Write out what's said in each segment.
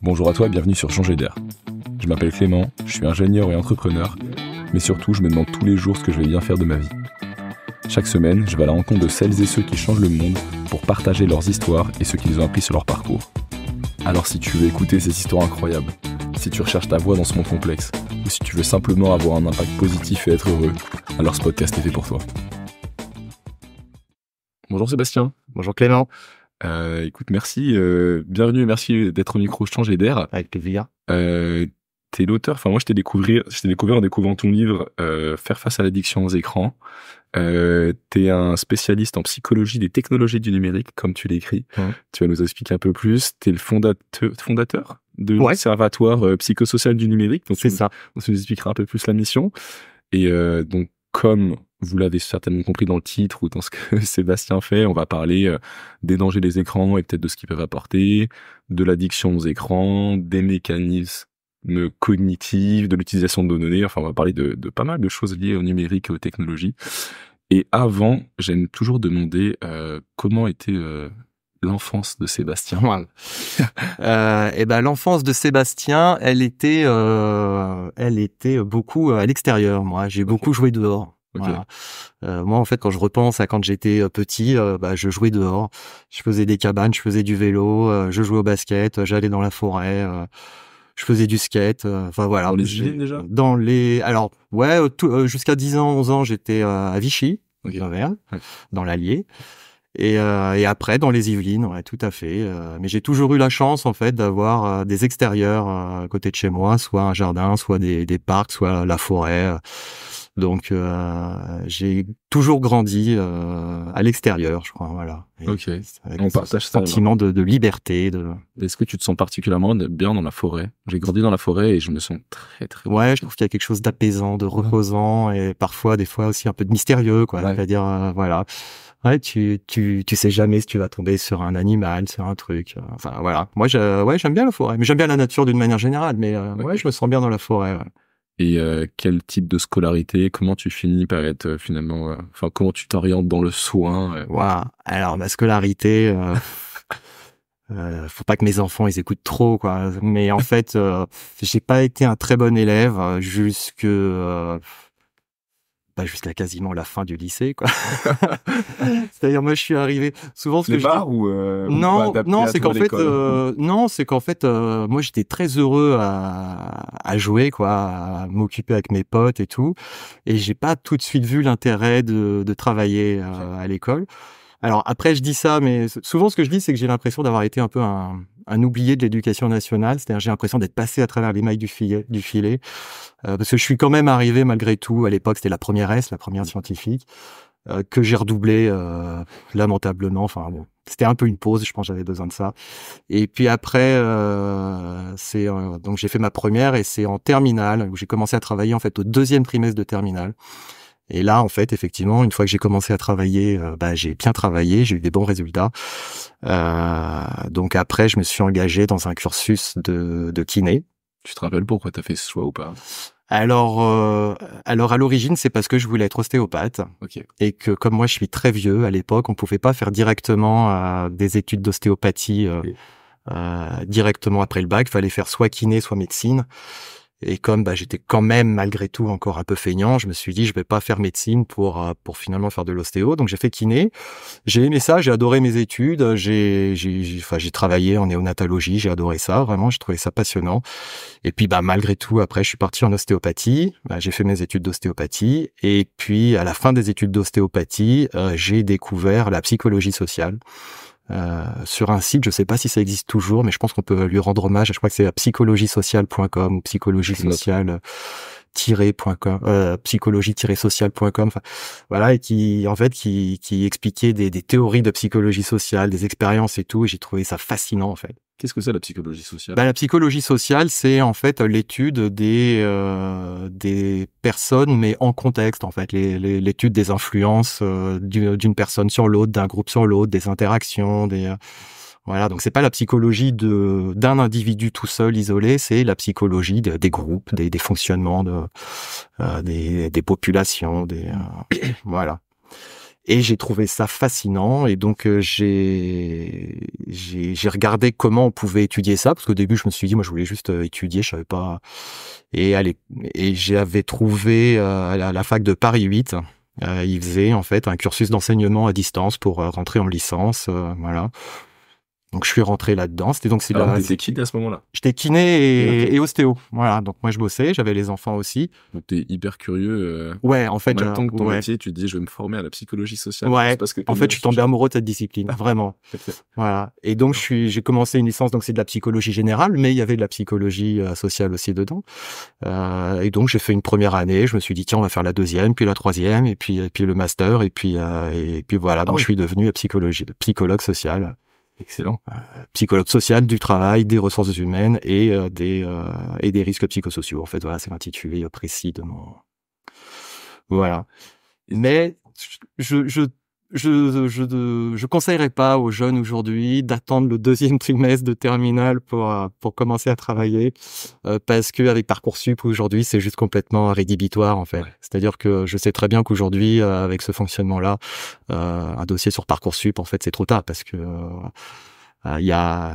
Bonjour à toi et bienvenue sur Changer d'air. Je m'appelle Clément, je suis ingénieur et entrepreneur, mais surtout je me demande tous les jours ce que je vais bien faire de ma vie. Chaque semaine, je vais à la rencontre de celles et ceux qui changent le monde pour partager leurs histoires et ce qu'ils ont appris sur leur parcours. Alors si tu veux écouter ces histoires incroyables, si tu recherches ta voie dans ce monde complexe, ou si tu veux simplement avoir un impact positif et être heureux, alors ce podcast est fait pour toi. Bonjour Sébastien. Bonjour Clément. Écoute, merci, bienvenue et merci d'être au micro Changer d'air. Avec plaisir. T'es l'auteur, moi je t'ai découvert en découvrant ton livre Faire face à l'addiction aux écrans. T'es un spécialiste en psychologie des technologies du numérique, comme tu l'écris. Tu vas nous expliquer un peu plus. T'es le fondateur de l'Observatoire psychosocial du numérique. Donc c'est ça. On nous expliquera un peu plus la mission. Et donc, comme vous l'avez certainement compris dans le titre ou dans ce que Sébastien fait, on va parler des dangers des écrans et peut-être de ce qu'ils peuvent apporter, de l'addiction aux écrans, des mécanismes cognitifs, de l'utilisation de nos données. Enfin, on va parler de pas mal de choses liées au numérique et aux technologies. Et avant, j'aime toujours demander comment était l'enfance de Sébastien. L'enfance de Sébastien, elle était beaucoup à l'extérieur. Moi, j'ai beaucoup joué dehors. Okay. Voilà. Moi, en fait, quand je repense à quand j'étais petit, je jouais dehors. Je faisais des cabanes, je faisais du vélo, je jouais au basket, j'allais dans la forêt, je faisais du skate. Enfin voilà. Dans les Yvelines déjà. Jusqu'à 10 ans, 11 ans, j'étais à Vichy, dans l'Allier. Et après dans les Yvelines, ouais, tout à fait. Mais j'ai toujours eu la chance en fait d'avoir des extérieurs à côté de chez moi, soit un jardin, soit des parcs, soit la forêt. Donc j'ai toujours grandi à l'extérieur, je crois. Voilà. Et ok. On partage ça. Sentiment de liberté. Est-ce que tu te sens particulièrement bien dans la forêt? J'ai grandi dans la forêt et je me sens très très bien. Ouais, je trouve qu'il y a quelque chose d'apaisant, de reposant et parfois des fois aussi un peu de mystérieux, quoi. Ouais. C'est-à-dire voilà. Ouais, tu sais jamais si tu vas tomber sur un animal, sur un truc. Enfin voilà. Moi, j'aime bien la forêt, mais j'aime bien la nature d'une manière générale. Mais je me sens bien dans la forêt. Ouais. Et quel type de scolarité? Comment tu finis par être finalement? Comment tu t'orientes dans le soin? Wow. Alors ma scolarité. Faut pas que mes enfants ils écoutent trop, quoi. Mais en fait, j'ai pas été un très bon élève jusqu'à quasiment la fin du lycée, quoi. C'est-à-dire, moi, je suis arrivé souvent. C'est qu'en fait, moi, j'étais très heureux à jouer, quoi, à m'occuper avec mes potes et tout, et j'ai pas tout de suite vu l'intérêt de travailler à l'école. Alors après, je dis ça, mais souvent, ce que je dis, c'est que j'ai l'impression d'avoir été un peu un oublié de l'éducation nationale. C'est-à-dire, j'ai l'impression d'être passé à travers les mailles du filet. Parce que je suis quand même arrivé, malgré tout, à l'époque, c'était la première scientifique, que j'ai redoublé lamentablement. Enfin bon, c'était un peu une pause, je pense que j'avais besoin de ça. Et puis après, donc j'ai fait ma première et c'est en terminale, où j'ai commencé à travailler en fait au 2e trimestre de terminale. Et là, en fait, effectivement, une fois que j'ai commencé à travailler, j'ai bien travaillé, j'ai eu des bons résultats. Donc après, je me suis engagé dans un cursus de kiné. Tu te rappelles pourquoi tu as fait ce choix ou pas? Alors à l'origine, c'est parce que je voulais être ostéopathe. Okay. Et que comme moi, je suis très vieux, à l'époque, on pouvait pas faire directement des études d'ostéopathie directement après le bac. Il fallait faire soit kiné, soit médecine. Et comme j'étais quand même malgré tout encore un peu feignant, je me suis dit je vais pas faire médecine pour finalement faire de l'ostéo. Donc j'ai fait kiné. J'ai aimé ça, j'ai adoré mes études, j'ai travaillé en néonatologie, j'ai adoré ça, vraiment, j'ai trouvé ça passionnant. Et puis malgré tout après je suis parti en ostéopathie, j'ai fait mes études d'ostéopathie et puis à la fin des études d'ostéopathie, j'ai découvert la psychologie sociale. Sur un site, je sais pas si ça existe toujours, mais je pense qu'on peut lui rendre hommage. Je crois que c'est psychologiesocial.com ou psychologie-sociale.com. Enfin, voilà, et qui expliquait des théories de psychologie sociale, des expériences et tout. Et j'ai trouvé ça fascinant en fait. Qu'est-ce que c'est la psychologie sociale? La psychologie sociale, c'est en fait l'étude des personnes, mais en contexte en fait, l'étude des influences d'une personne sur l'autre, d'un groupe sur l'autre, des interactions, voilà. Donc c'est pas la psychologie d'un individu tout seul isolé, c'est la psychologie des groupes, des fonctionnements des populations, voilà. Et j'ai trouvé ça fascinant, et donc j'ai regardé comment on pouvait étudier ça, parce qu'au début je me suis dit moi je voulais juste étudier, je savais pas. Et j'avais trouvé à la fac de Paris 8, ils faisaient en fait un cursus d'enseignement à distance pour rentrer en licence, voilà. Donc je suis rentré là-dedans. Alors, t'étais kiné à ce moment-là? J'étais kiné et ostéo. Voilà. Donc moi je bossais, j'avais les enfants aussi. Donc t'es hyper curieux. Ouais, en fait. En même temps que ton métier, tu te dis je vais me former à la psychologie sociale. Ouais. En fait, je suis tombé amoureux de cette discipline, vraiment. Voilà. Et donc j'ai commencé une licence, donc c'est de la psychologie générale, mais il y avait de la psychologie sociale aussi dedans. Et donc j'ai fait une première année. Je me suis dit tiens, on va faire la deuxième, puis la troisième, et puis le master, et puis voilà. Donc je suis devenu psychologue social. Excellent. Psychologue social du travail, des ressources humaines et des risques psychosociaux. En fait, voilà, c'est l'intitulé précis de mon. Voilà. Mais je conseillerais pas aux jeunes aujourd'hui d'attendre le deuxième trimestre de terminale pour commencer à travailler, parce que avec Parcoursup aujourd'hui c'est juste complètement rédhibitoire en fait. Ouais. C'est-à-dire que je sais très bien qu'aujourd'hui avec ce fonctionnement-là, un dossier sur Parcoursup en fait c'est trop tard, parce que il y a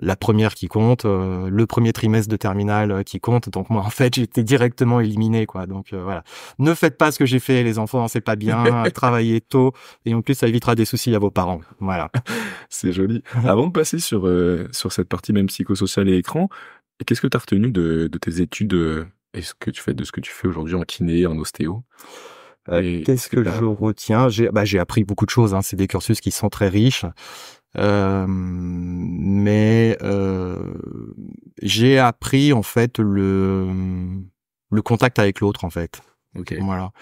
la première qui compte, le premier trimestre de terminale qui compte. Donc moi, en fait, j'étais directement éliminé, quoi. Donc voilà, ne faites pas ce que j'ai fait, les enfants, c'est pas bien. Travaillez tôt, et en plus, ça évitera des soucis à vos parents. Voilà. C'est joli. Avant de passer sur cette partie même psychosociale et écran, qu'est-ce que tu as retenu de tes études et ce que tu fais aujourd'hui en kiné, en ostéo? Qu'est-ce que je retiens? J'ai appris beaucoup de choses. Hein. C'est des cursus qui sont très riches. Mais j'ai appris en fait le contact avec l'autre en fait. Okay. Voilà.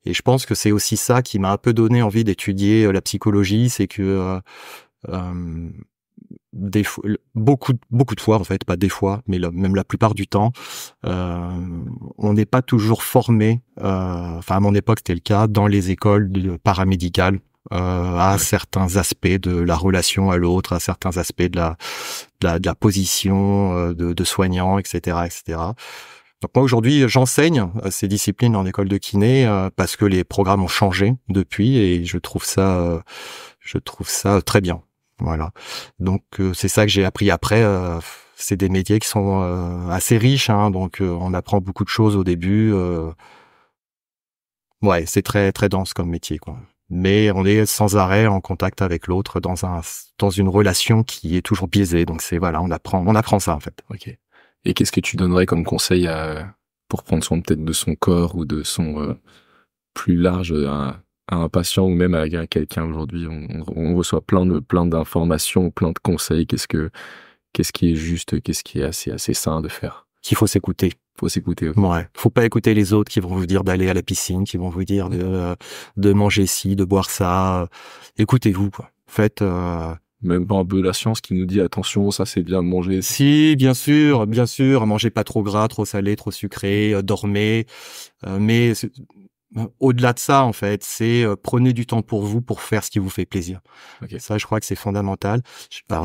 Et je pense que c'est aussi ça qui m'a un peu donné envie d'étudier la psychologie, c'est que beaucoup de fois en fait, pas des fois, mais même la plupart du temps, on n'est pas toujours formé. Enfin à mon époque c'était le cas dans les écoles paramédicales. À certains aspects de la relation à l'autre, à certains aspects de la position de soignant, etc., etc. Donc moi aujourd'hui j'enseigne ces disciplines en école de kiné parce que les programmes ont changé depuis, et je trouve ça très bien. Voilà. Donc c'est ça que j'ai appris après. C'est des métiers qui sont assez riches, hein, donc on apprend beaucoup de choses au début. Ouais, c'est très très dense comme métier, quoi. Mais on est sans arrêt en contact avec l'autre dans une relation qui est toujours biaisée. Donc c'est voilà, on apprend ça en fait. Ok. Et qu'est-ce que tu donnerais comme conseil pour prendre soin peut-être de son corps ou de son plus large à un patient ou même à quelqu'un aujourd'hui? On reçoit plein d'informations, plein de conseils. Qu'est-ce qui est juste, qu'est-ce qui est assez sain de faire? Qu'il faut s'écouter. Faut s'écouter. Okay. Ouais. Faut pas écouter les autres qui vont vous dire d'aller à la piscine, qui vont vous dire de manger ci, de boire ça. Écoutez-vous, quoi. Faites. Même pas un peu la science qui nous dit attention, ça c'est bien de manger. Si, bien sûr. Mangez pas trop gras, trop salé, trop sucré. Dormez. Mais au-delà de ça, en fait, c'est prenez du temps pour vous, pour faire ce qui vous fait plaisir. Okay. Ça, je crois que c'est fondamental. Je sais pas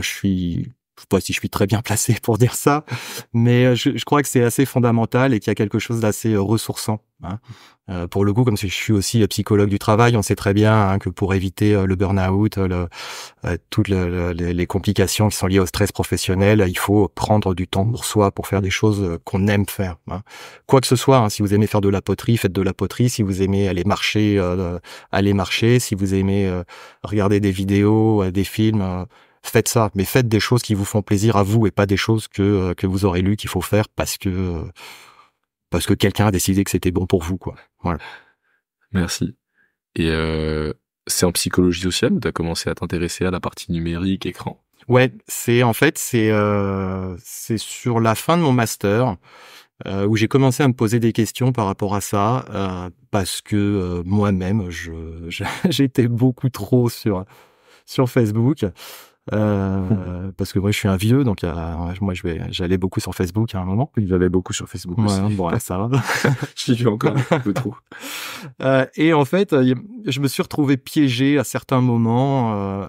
si je suis très bien placé pour dire ça, mais je crois que c'est assez fondamental et qu'il y a quelque chose d'assez ressourçant. Hein. Pour le coup, comme je suis aussi psychologue du travail, on sait très bien hein, que pour éviter le burn-out, toutes les complications qui sont liées au stress professionnel, il faut prendre du temps pour soi, pour faire des choses qu'on aime faire. Hein. Quoi que ce soit, hein, si vous aimez faire de la poterie, faites de la poterie. Si vous aimez aller marcher, allez marcher. Si vous aimez regarder des vidéos, des films... faites ça, mais faites des choses qui vous font plaisir à vous et pas des choses que vous aurez lu qu'il faut faire parce que quelqu'un a décidé que c'était bon pour vous, quoi. Voilà. Merci. Et c'est en psychologie sociale où tu as commencé à t'intéresser à la partie numérique, écran? Ouais, c'est sur la fin de mon master où j'ai commencé à me poser des questions par rapport à ça parce que moi-même j'étais beaucoup trop sur Facebook. Parce que moi je suis un vieux, donc moi j'allais beaucoup sur Facebook à un moment. J'allais beaucoup sur Facebook aussi. Bon, ça va. J'y vais encore un peu trop. Et en fait, je me suis retrouvé piégé à certains moments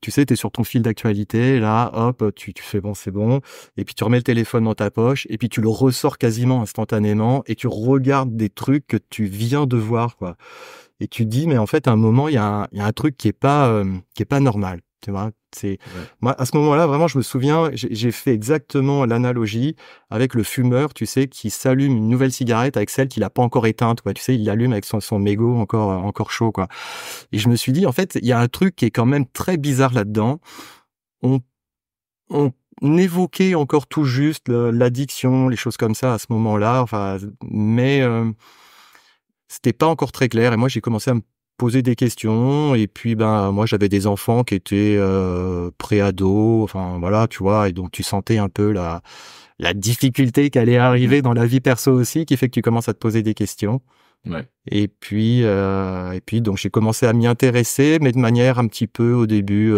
tu sais, t'es sur ton fil d'actualité, là, hop, tu fais bon, c'est bon, et puis tu remets le téléphone dans ta poche, et puis tu le ressors quasiment instantanément, et tu regardes des trucs que tu viens de voir, quoi. et tu te dis mais en fait à un moment il y a un truc qui est pas normal, tu vois. C'est moi à ce moment-là vraiment je me souviens j'ai fait exactement l'analogie avec le fumeur, tu sais, qui s'allume une nouvelle cigarette avec celle qu'il a pas encore éteinte, quoi. Tu sais, il l'allume avec son mégot encore chaud, quoi. Et je me suis dit en fait il y a un truc qui est quand même très bizarre là-dedans. On on évoquait encore tout juste l'addiction, les choses comme ça à ce moment-là, enfin, mais c'était pas encore très clair. Et moi, j'ai commencé à me poser des questions. Et puis, ben, moi, j'avais des enfants qui étaient pré-ados, enfin voilà, tu vois. Et donc, tu sentais un peu la difficulté qui allait arriver dans la vie perso aussi, qui fait que tu commences à te poser des questions. Ouais. Et puis, donc, j'ai commencé à m'y intéresser, mais de manière un petit peu au début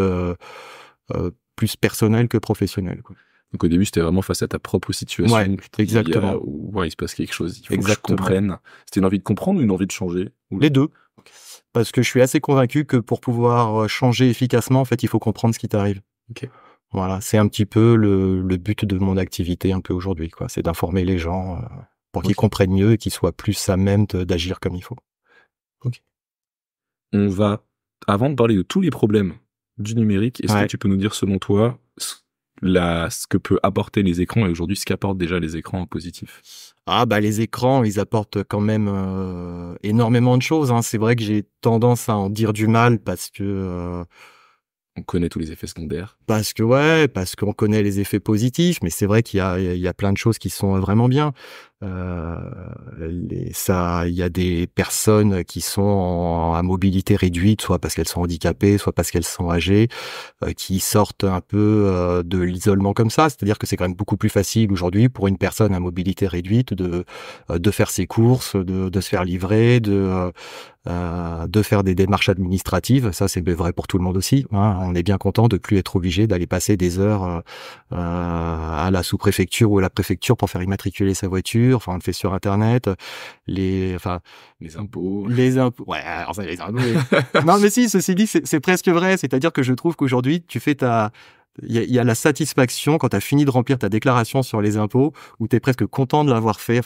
plus personnelle que professionnelle, quoi. Donc au début, c'était vraiment face à ta propre situation. Ouais, exactement. Ouais, il se passe quelque chose. Il faut Exactement. que je comprenne. C'était une envie de comprendre ou une envie de changer? Les deux. Parce que je suis assez convaincu que pour pouvoir changer efficacement, en fait, il faut comprendre ce qui t'arrive. Ok. Voilà, c'est un petit peu le but de mon activité un peu aujourd'hui, quoi. C'est d'informer les gens pour qu'ils comprennent mieux et qu'ils soient plus à même d'agir comme il faut. Ok. On va, avant de parler de tous les problèmes du numérique, est-ce que tu peux nous dire selon toi ce que peut apporter les écrans et aujourd'hui ce qu'apportent déjà les écrans en positif? Ah bah les écrans, ils apportent quand même énormément de choses, hein. C'est vrai que j'ai tendance à en dire du mal parce que on connaît tous les effets secondaires. Parce qu'on connaît les effets positifs, mais c'est vrai qu'il y a plein de choses qui sont vraiment bien. Il y a des personnes qui sont à mobilité réduite, soit parce qu'elles sont handicapées, soit parce qu'elles sont âgées, qui sortent un peu de l'isolement comme ça. C'est-à-dire que c'est quand même beaucoup plus facile aujourd'hui pour une personne à mobilité réduite de faire ses courses, de se faire livrer, de faire des démarches administratives. Ça, c'est vrai pour tout le monde aussi, hein. On est bien content de plus être obligé d'aller passer des heures à la sous-préfecture ou à la préfecture pour faire immatriculer sa voiture. Enfin, on le fait sur Internet. Les impôts. Ouais, alors ça, les impôts. Non, mais si, ceci dit, c'est presque vrai. C'est-à-dire que je trouve qu'aujourd'hui, tu fais il y a la satisfaction quand tu as fini de remplir ta déclaration sur les impôts où tu es presque content de l'avoir fait.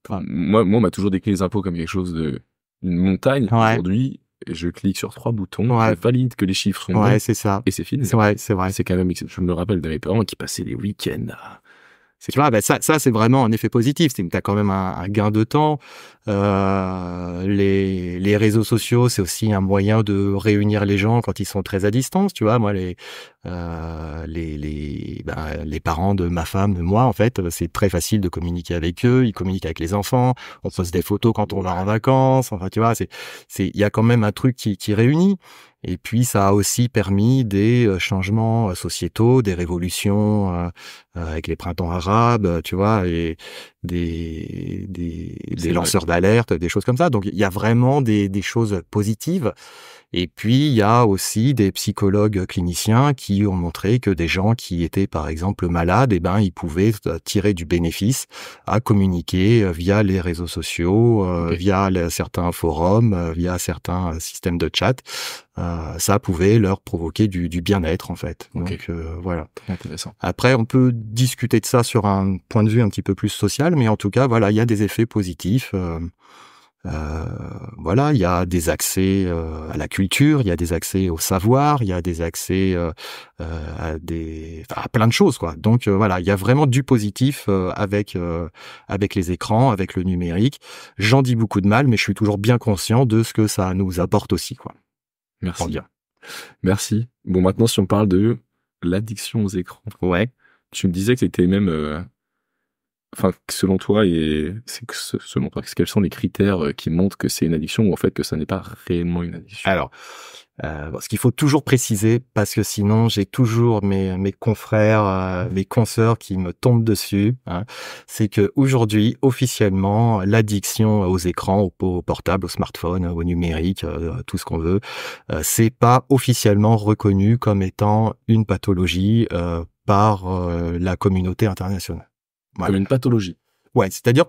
Moi, on m'a toujours décrit les impôts comme quelque chose une montagne. Ouais. Aujourd'hui, je clique sur 3 boutons, ouais. je valide que les chiffres sont bons. Ouais, c'est ça. Et c'est fini. C'est vrai. C'est quand même, je me rappelle de mes parents qui passaient les week-ends tu vois, ça c'est vraiment un effet positif. T'as quand même un gain de temps. Les réseaux sociaux, c'est aussi un moyen de réunir les gens quand ils sont très à distance. Tu vois, moi les parents de ma femme, de moi, en fait, c'est très facile de communiquer avec eux. Ils communiquent avec les enfants. On poste des photos quand on va en vacances. Enfin, tu vois, il y a quand même un truc qui réunit. Et puis, ça a aussi permis des changements sociétaux, des révolutions avec les printemps arabes, tu vois, et des lanceurs d'alerte, des choses comme ça. Donc, il y a vraiment des choses positives. Et puis, il y a aussi des psychologues cliniciens qui ont montré que des gens qui étaient, par exemple, malades, ils pouvaient tirer du bénéfice à communiquer via les réseaux sociaux, via certains forums, via certains systèmes de chat. Ça pouvait leur provoquer du bien-être, en fait. Donc, voilà. Très intéressant. Après, on peut discuter de ça sur un point de vue un petit peu plus social, mais en tout cas, voilà, il y a des effets positifs. Voilà, il y a des accès à la culture, il y a des accès au savoir, il y a des accès à plein de choses, quoi. Donc voilà, il y a vraiment du positif avec les écrans, avec le numérique. J'en dis beaucoup de mal, mais je suis toujours bien conscient de ce que ça nous apporte aussi, quoi. Merci. Merci. Bon, maintenant, si on parle de l'addiction aux écrans. Ouais. Tu me disais que c'était même selon toi, quels sont les critères qui montrent que c'est une addiction ou en fait que ça n'est pas réellement une addiction? Alors, ce qu'il faut toujours préciser, parce que sinon j'ai toujours mes confrères, mes consoeurs qui me tombent dessus, hein, c'est que aujourd'hui, officiellement, l'addiction aux écrans, aux portables, aux smartphones, au numérique, tout ce qu'on veut, c'est pas officiellement reconnu comme étant une pathologie par la communauté internationale. Voilà. Comme une pathologie. Ouais, c'est-à-dire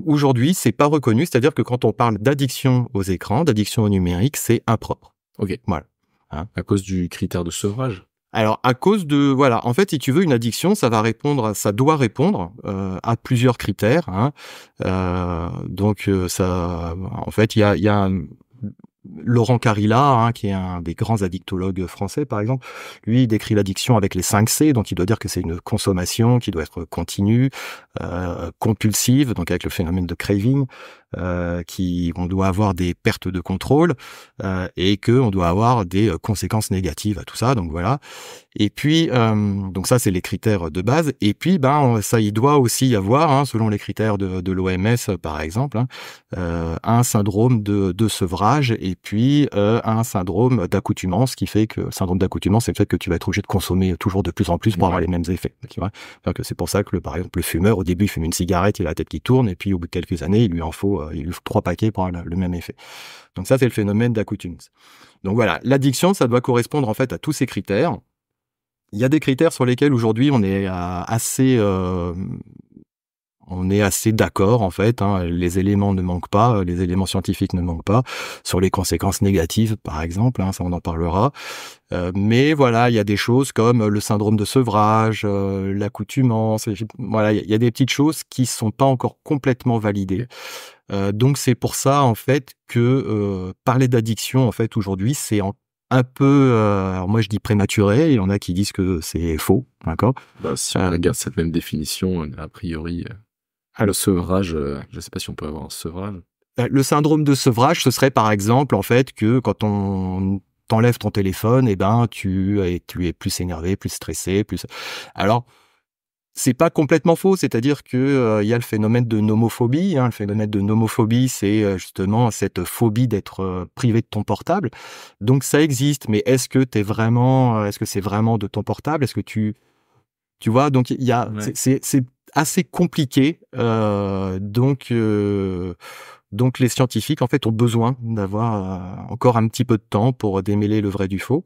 aujourd'hui, c'est pas reconnu. C'est-à-dire que quand on parle d'addiction aux écrans, d'addiction au numérique, c'est impropre. Ok. Voilà. Hein? À cause du critère de sevrage. Alors, à cause de voilà, en fait, si tu veux une addiction, ça doit répondre à plusieurs critères. Hein. Donc, ça, en fait, il y a Laurent Carilla, qui est un des grands addictologues français, par exemple, lui, il décrit l'addiction avec les 5 C, donc il doit dire que c'est une consommation qui doit être continue, compulsive, donc avec le phénomène de craving, on doit avoir des pertes de contrôle, et que on doit avoir des conséquences négatives à tout ça, donc voilà. Et puis, donc ça, c'est les critères de base. Et puis, ça, il doit aussi y avoir, selon les critères de l'OMS, par exemple, un syndrome de sevrage et puis un syndrome d'accoutumance, qui fait que, syndrome d'accoutumance, c'est le fait que tu vas être obligé de consommer toujours de plus en plus pour avoir les mêmes effets. Tu vois. Donc, c'est pour ça que, par exemple, le fumeur, au début, il fume une cigarette, il a la tête qui tourne, et puis au bout de quelques années, il lui faut 3 paquets pour avoir le même effet. Donc ça, c'est le phénomène d'accoutumance. Donc voilà, l'addiction, ça doit correspondre en fait à tous ces critères. Il y a des critères sur lesquels aujourd'hui on est assez d'accord en fait. Les éléments ne manquent pas, les éléments scientifiques ne manquent pas. Sur les conséquences négatives, par exemple, ça on en parlera. Mais voilà, il y a des choses comme le syndrome de sevrage, l'accoutumance. Voilà, il y a des petites choses qui sont pas encore complètement validées. Donc c'est pour ça en fait que parler d'addiction en fait aujourd'hui c'est un peu, alors moi je dis prématuré, il y en a qui disent que c'est faux, d'accord. Si on regarde cette même définition, a priori, le sevrage, je sais pas si on peut avoir un sevrage. Le syndrome de sevrage, ce serait par exemple en fait que quand on t'enlève ton téléphone, tu es plus énervé, plus stressé, plus. Alors c'est pas complètement faux, c'est-à-dire que y a le phénomène de nomophobie. Le phénomène de nomophobie, c'est justement cette phobie d'être privé de ton portable. Donc ça existe, mais est-ce que c'est vraiment de ton portable? Est-ce que tu vois? Donc il y a, c'est assez compliqué. Donc les scientifiques en fait ont besoin d'avoir encore un petit peu de temps pour démêler le vrai du faux.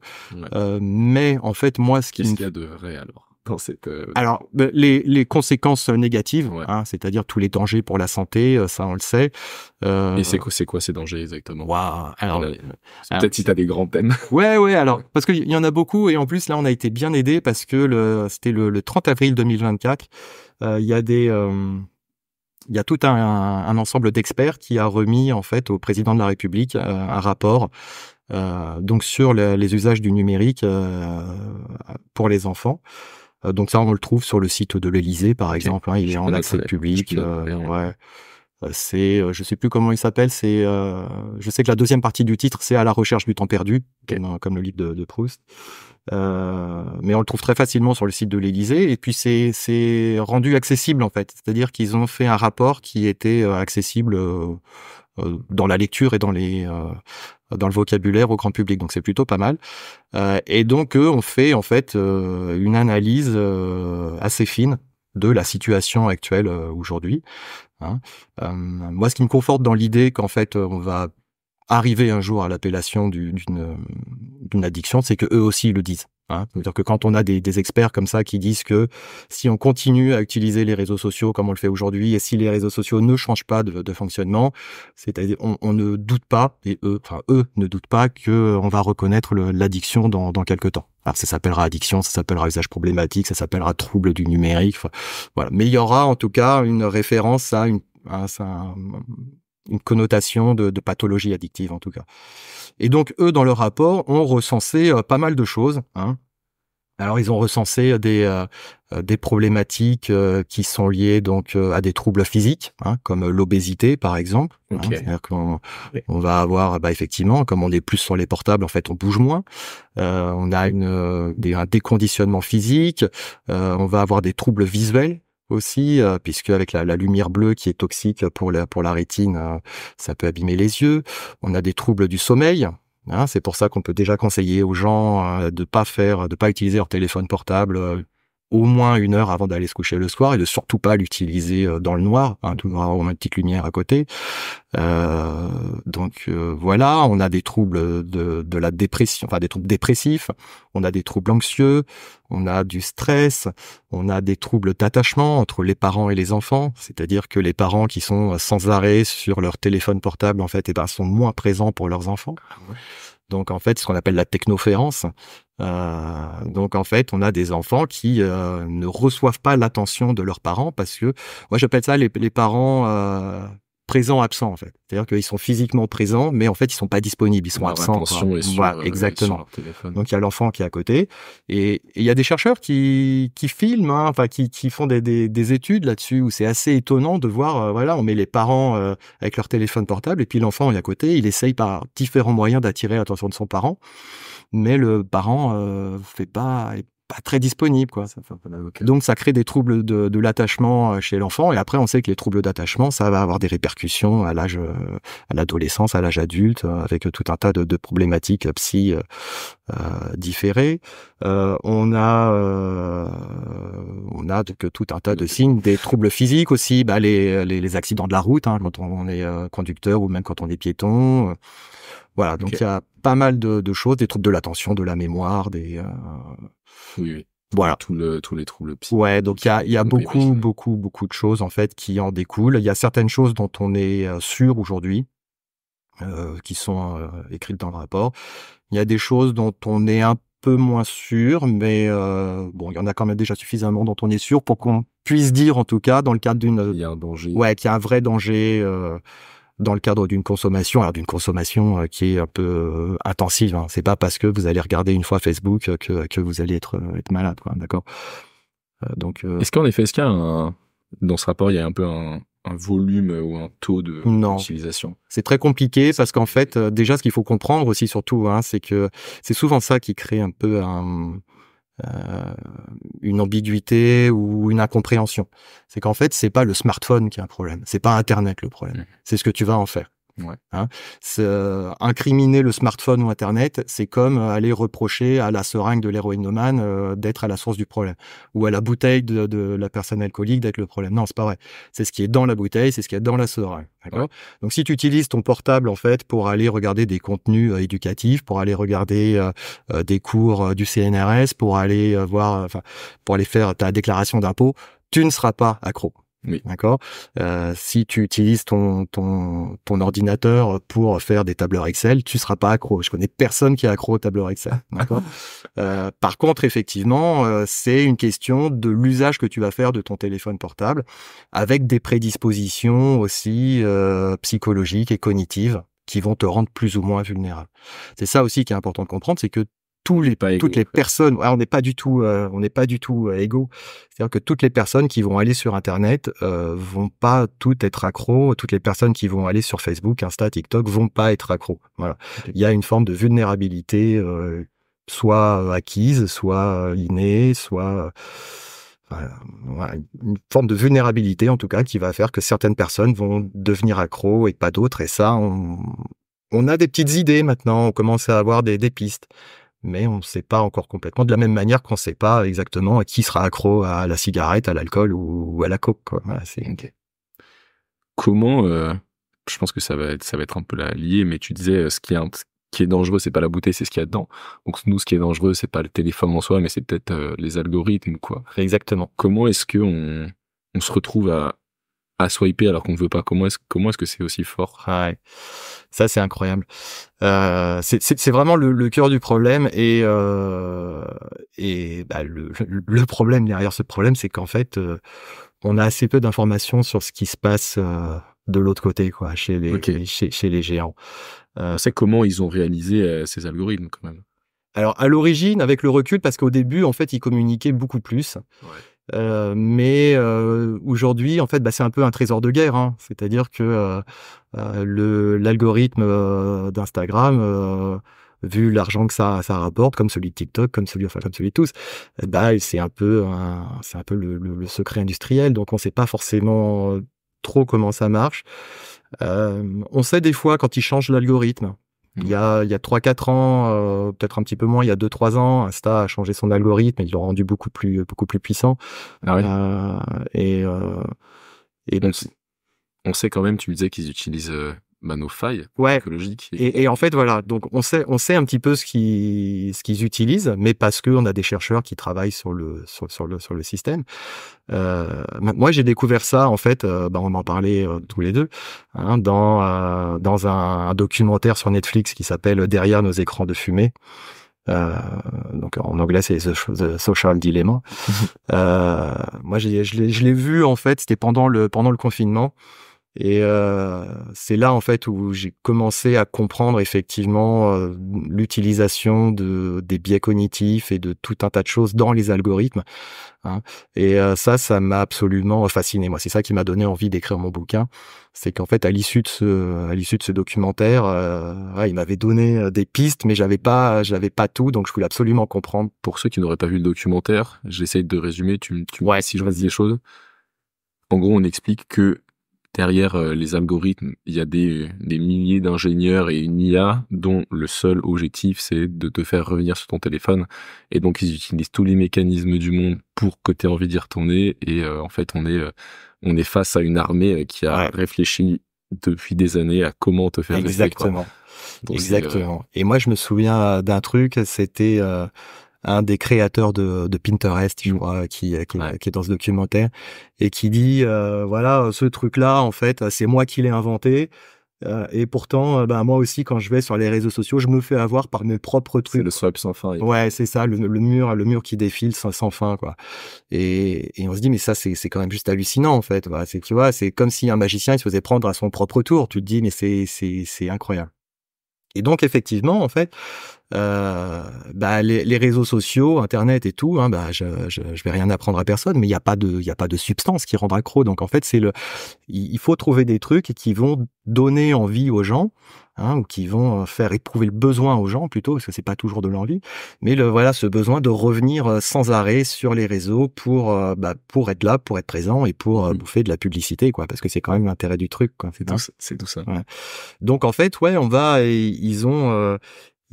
Mais en fait moi, qu'est-ce qu'il y a de vrai alors? Dans cette Alors, les conséquences négatives, c'est-à-dire tous les dangers pour la santé, ça on le sait. Et c'est quoi ces dangers exactement? Waouh. Alors, peut-être si t'as des grands thèmes. Ouais. Alors, parce qu'il y en a beaucoup et en plus là, on a été bien aidé parce que c'était le 30 avril 2024. Il y a tout un ensemble d'experts qui a remis en fait au président de la République un rapport donc sur les usages du numérique pour les enfants. Donc ça, on le trouve sur le site de l'Élysée, par exemple. Il est en accès public. Je sais plus comment il s'appelle. Je sais que la deuxième partie du titre, c'est À la recherche du temps perdu, comme le livre de Proust. Mais on le trouve très facilement sur le site de l'Élysée. Et puis c'est rendu accessible en fait. C'est-à-dire qu'ils ont fait un rapport qui était accessible dans la lecture et dans le vocabulaire au grand public, donc c'est plutôt pas mal. Et donc eux ont fait en fait une analyse assez fine de la situation actuelle aujourd'hui. Moi, ce qui me conforte dans l'idée qu'en fait on va arriver un jour à l'appellation d'une addiction, c'est que eux aussi le disent. C'est-à-dire que quand on a des experts comme ça qui disent que si on continue à utiliser les réseaux sociaux comme on le fait aujourd'hui et si les réseaux sociaux ne changent pas de fonctionnement, c'est-à-dire on ne doute pas, et eux ne doutent pas que on va reconnaître l'addiction dans quelques temps. Alors ça s'appellera addiction, ça s'appellera usage problématique, ça s'appellera trouble du numérique, voilà. Mais il y aura en tout cas une référence à une connotation de pathologie addictive en tout cas. Et donc eux dans leur rapport ont recensé pas mal de choses. Alors ils ont recensé des problématiques qui sont liées donc à des troubles physiques, comme l'obésité par exemple. C'est-à-dire qu'on va avoir effectivement, comme on est plus sur les portables, en fait on bouge moins. On a un déconditionnement physique. On va avoir des troubles visuels aussi, puisque avec la lumière bleue qui est toxique pour la rétine, ça peut abîmer les yeux. On a des troubles du sommeil. C'est pour ça qu'on peut déjà conseiller aux gens de pas utiliser leur téléphone portable au moins 1 heure avant d'aller se coucher le soir et de surtout pas l'utiliser dans le noir, toujours avoir une petite lumière à côté. Donc voilà, on a des troubles de la dépression, des troubles dépressifs, on a des troubles anxieux, on a du stress, on a des troubles d'attachement entre les parents et les enfants, c'est-à-dire que les parents qui sont sans arrêt sur leur téléphone portable en fait sont moins présents pour leurs enfants. Donc en fait, ce qu'on appelle la technoférence. Donc en fait, on a des enfants qui ne reçoivent pas l'attention de leurs parents parce que moi j'appelle ça les parents présent-absent, en fait. C'est-à-dire qu'ils sont physiquement présents, mais en fait, ils sont pas disponibles, ils sont absents. L'attention est sur, voilà, exactement. sur leur téléphone. Donc, il y a l'enfant qui est à côté. Et il y a des chercheurs qui filment, hein, enfin, qui font des études là-dessus, où c'est assez étonnant de voir, voilà, on met les parents avec leur téléphone portable, et puis l'enfant est à côté, il essaye par différents moyens d'attirer l'attention de son parent, mais le parent est pas très disponible, quoi. Donc ça crée des troubles de l'attachement chez l'enfant, et après on sait que les troubles d'attachement, ça va avoir des répercussions à l'âge, à l'adolescence, à l'âge adulte, avec tout un tas de problématiques psy différées. On a donc tout un tas de signes, des troubles physiques aussi, les accidents de la route, hein, quand on est conducteur ou même quand on est piéton. Voilà, donc il y a pas mal de choses, des troubles de l'attention, de la mémoire, Oui. Voilà. Tous les troubles psy. Ouais, donc il y a beaucoup de choses en fait qui en découlent. Il y a certaines choses dont on est sûr aujourd'hui, qui sont écrites dans le rapport. Il y a des choses dont on est un peu moins sûr, mais bon, il y en a quand même déjà suffisamment dont on est sûr pour qu'on puisse dire, en tout cas, dans le cadre il y a un danger. Ouais, qu'il y a un vrai danger dans le cadre d'une consommation, alors d'une consommation qui est un peu intensive. Hein. C'est pas parce que vous allez regarder une fois Facebook que vous allez être malade, quoi. D'accord. Donc. Est-ce qu'il y a dans ce rapport, il y a un peu un volume ou un taux d'utilisation? C'est très compliqué parce qu'en fait, déjà, ce qu'il faut comprendre aussi, surtout, hein, c'est que c'est souvent ça qui crée un peu une ambiguïté ou une incompréhension. C'est qu'en fait, c'est pas le smartphone qui a un problème, c'est pas Internet le problème, c'est ce que tu vas en faire. Ouais. Hein, incriminer le smartphone ou Internet, c'est comme aller reprocher à la seringue de l'héroïnomane d'être à la source du problème, ou à la bouteille de la personne alcoolique d'être le problème. Non, c'est pas vrai. C'est ce qui est dans la bouteille, c'est ce qui est dans la seringue. D'accord ? Ouais. Donc, si tu utilises ton portable en fait pour aller regarder des contenus éducatifs, pour aller regarder des cours du CNRS, pour aller pour aller faire ta déclaration d'impôt, tu ne seras pas accro. Oui. D'accord. Si tu utilises ton ordinateur pour faire des tableurs Excel, tu seras pas accro. Je connais personne qui est accro au tableur Excel. D'accord. Par contre, effectivement, c'est une question de l'usage que tu vas faire de ton téléphone portable, avec des prédispositions aussi psychologiques et cognitives qui vont te rendre plus ou moins vulnérable. C'est ça aussi qui est important de comprendre, c'est que toutes les personnes, on n'est pas du tout égaux. C'est-à-dire que toutes les personnes qui vont aller sur Internet vont pas toutes être accros. Toutes les personnes qui vont aller sur Facebook, Insta, TikTok vont pas être accros. Voilà. Okay. Il y a une forme de vulnérabilité, soit acquise, soit innée, soit une forme de vulnérabilité en tout cas qui va faire que certaines personnes vont devenir accros et pas d'autres. Et ça, on a des petites idées maintenant. On commence à avoir des pistes. Mais on ne sait pas encore complètement, de la même manière qu'on ne sait pas exactement qui sera accro à la cigarette, à l'alcool ou à la coke, quoi. Voilà, okay. Comment, je pense que ça va être un peu lié, mais tu disais ce qui est dangereux, c'est pas la bouteille, c'est ce qu'il y a dedans. Donc nous, ce qui est dangereux, c'est pas le téléphone en soi, mais c'est peut-être les algorithmes, quoi. Exactement. Comment est-ce que on se retrouve à swiper alors qu'on ne veut pas? Comment est-ce que c'est aussi fort? Ouais. Ça, c'est incroyable. C'est vraiment le cœur du problème et le problème derrière ce problème, c'est qu'en fait, on a assez peu d'informations sur ce qui se passe de l'autre côté, quoi, chez les géants. On sait comment ils ont réalisé ces algorithmes, quand même. Alors, à l'origine, avec le recul, parce qu'au début, en fait, ils communiquaient beaucoup plus. Ouais. Mais aujourd'hui, en fait, c'est un peu un trésor de guerre. Hein. C'est-à-dire que l'algorithme d'Instagram, vu l'argent que ça rapporte, comme celui de TikTok, comme celui de tous, c'est un peu le secret industriel. Donc, on ne sait pas forcément trop comment ça marche. On sait des fois quand ils changent l'algorithme. Il y a 3-4 ans, peut-être un petit peu moins, il y a 2-3 ans, Insta a changé son algorithme et ils l'ont rendu beaucoup plus puissant. Ah oui. Et donc, on sait quand même, tu me disais qu'ils utilisent nos failles psychologiques. Et en fait, voilà, donc on sait un petit peu ce qu'ils utilisent, mais parce qu'on a des chercheurs qui travaillent sur le système. Moi, j'ai découvert ça, en fait, on en parlait tous les deux, hein, dans un documentaire sur Netflix qui s'appelle Derrière nos écrans de fumée. Donc en anglais c'est The Social Dilemma. Moi je l'ai vu, en fait, c'était pendant le confinement. Et c'est là en fait où j'ai commencé à comprendre effectivement l'utilisation des biais cognitifs et de tout un tas de choses dans les algorithmes, hein. Et ça m'a absolument fasciné. Moi, c'est ça qui m'a donné envie d'écrire mon bouquin. C'est qu'en fait, à l'issue de ce documentaire, ouais, il m'avait donné des pistes, mais j'avais pas tout, donc je voulais absolument comprendre. Pour ceux qui n'auraient pas vu le documentaire, j'essaye de résumer, tu me Ouais, dis si je reste des choses. En gros, on explique que derrière les algorithmes, il y a des milliers d'ingénieurs et une IA dont le seul objectif, c'est de te faire revenir sur ton téléphone. Et donc, ils utilisent tous les mécanismes du monde pour que tu aies envie d'y retourner. Et en fait, on est face à une armée qui a ouais, réfléchi depuis des années à comment te faire rester, quoi. exactement, Donc, exactement. Et moi, je me souviens d'un truc, c'était un des créateurs de Pinterest, je crois, ouais, qui est dans ce documentaire, et qui dit, voilà, ce truc-là, en fait, c'est moi qui l'ai inventé, et pourtant, ben, moi aussi, quand je vais sur les réseaux sociaux, je me fais avoir par mes propres c'est trucs. le swipe sans fin. Ouais, c'est ça, le mur qui défile sans fin, quoi. Et on se dit, mais ça, c'est quand même juste hallucinant, en fait. Voilà, tu vois, c'est comme si un magicien, il se faisait prendre à son propre tour. Tu te dis, mais c'est incroyable. Et donc, effectivement, en fait, bah, les réseaux sociaux, internet et tout, hein, bah, je vais rien apprendre à personne, mais il y a pas de substance qui rend accro. Donc en fait, il faut trouver des trucs qui vont donner envie aux gens, hein, ou qui vont faire éprouver le besoin aux gens plutôt, parce que c'est pas toujours de l'envie, mais voilà, ce besoin de revenir sans arrêt sur les réseaux pour être là, pour être présent et pour Mhm. bouffer de la publicité, quoi, parce que c'est quand même l'intérêt du truc, quoi. C'est ça. C'est tout ça. Ouais. Donc en fait, ouais,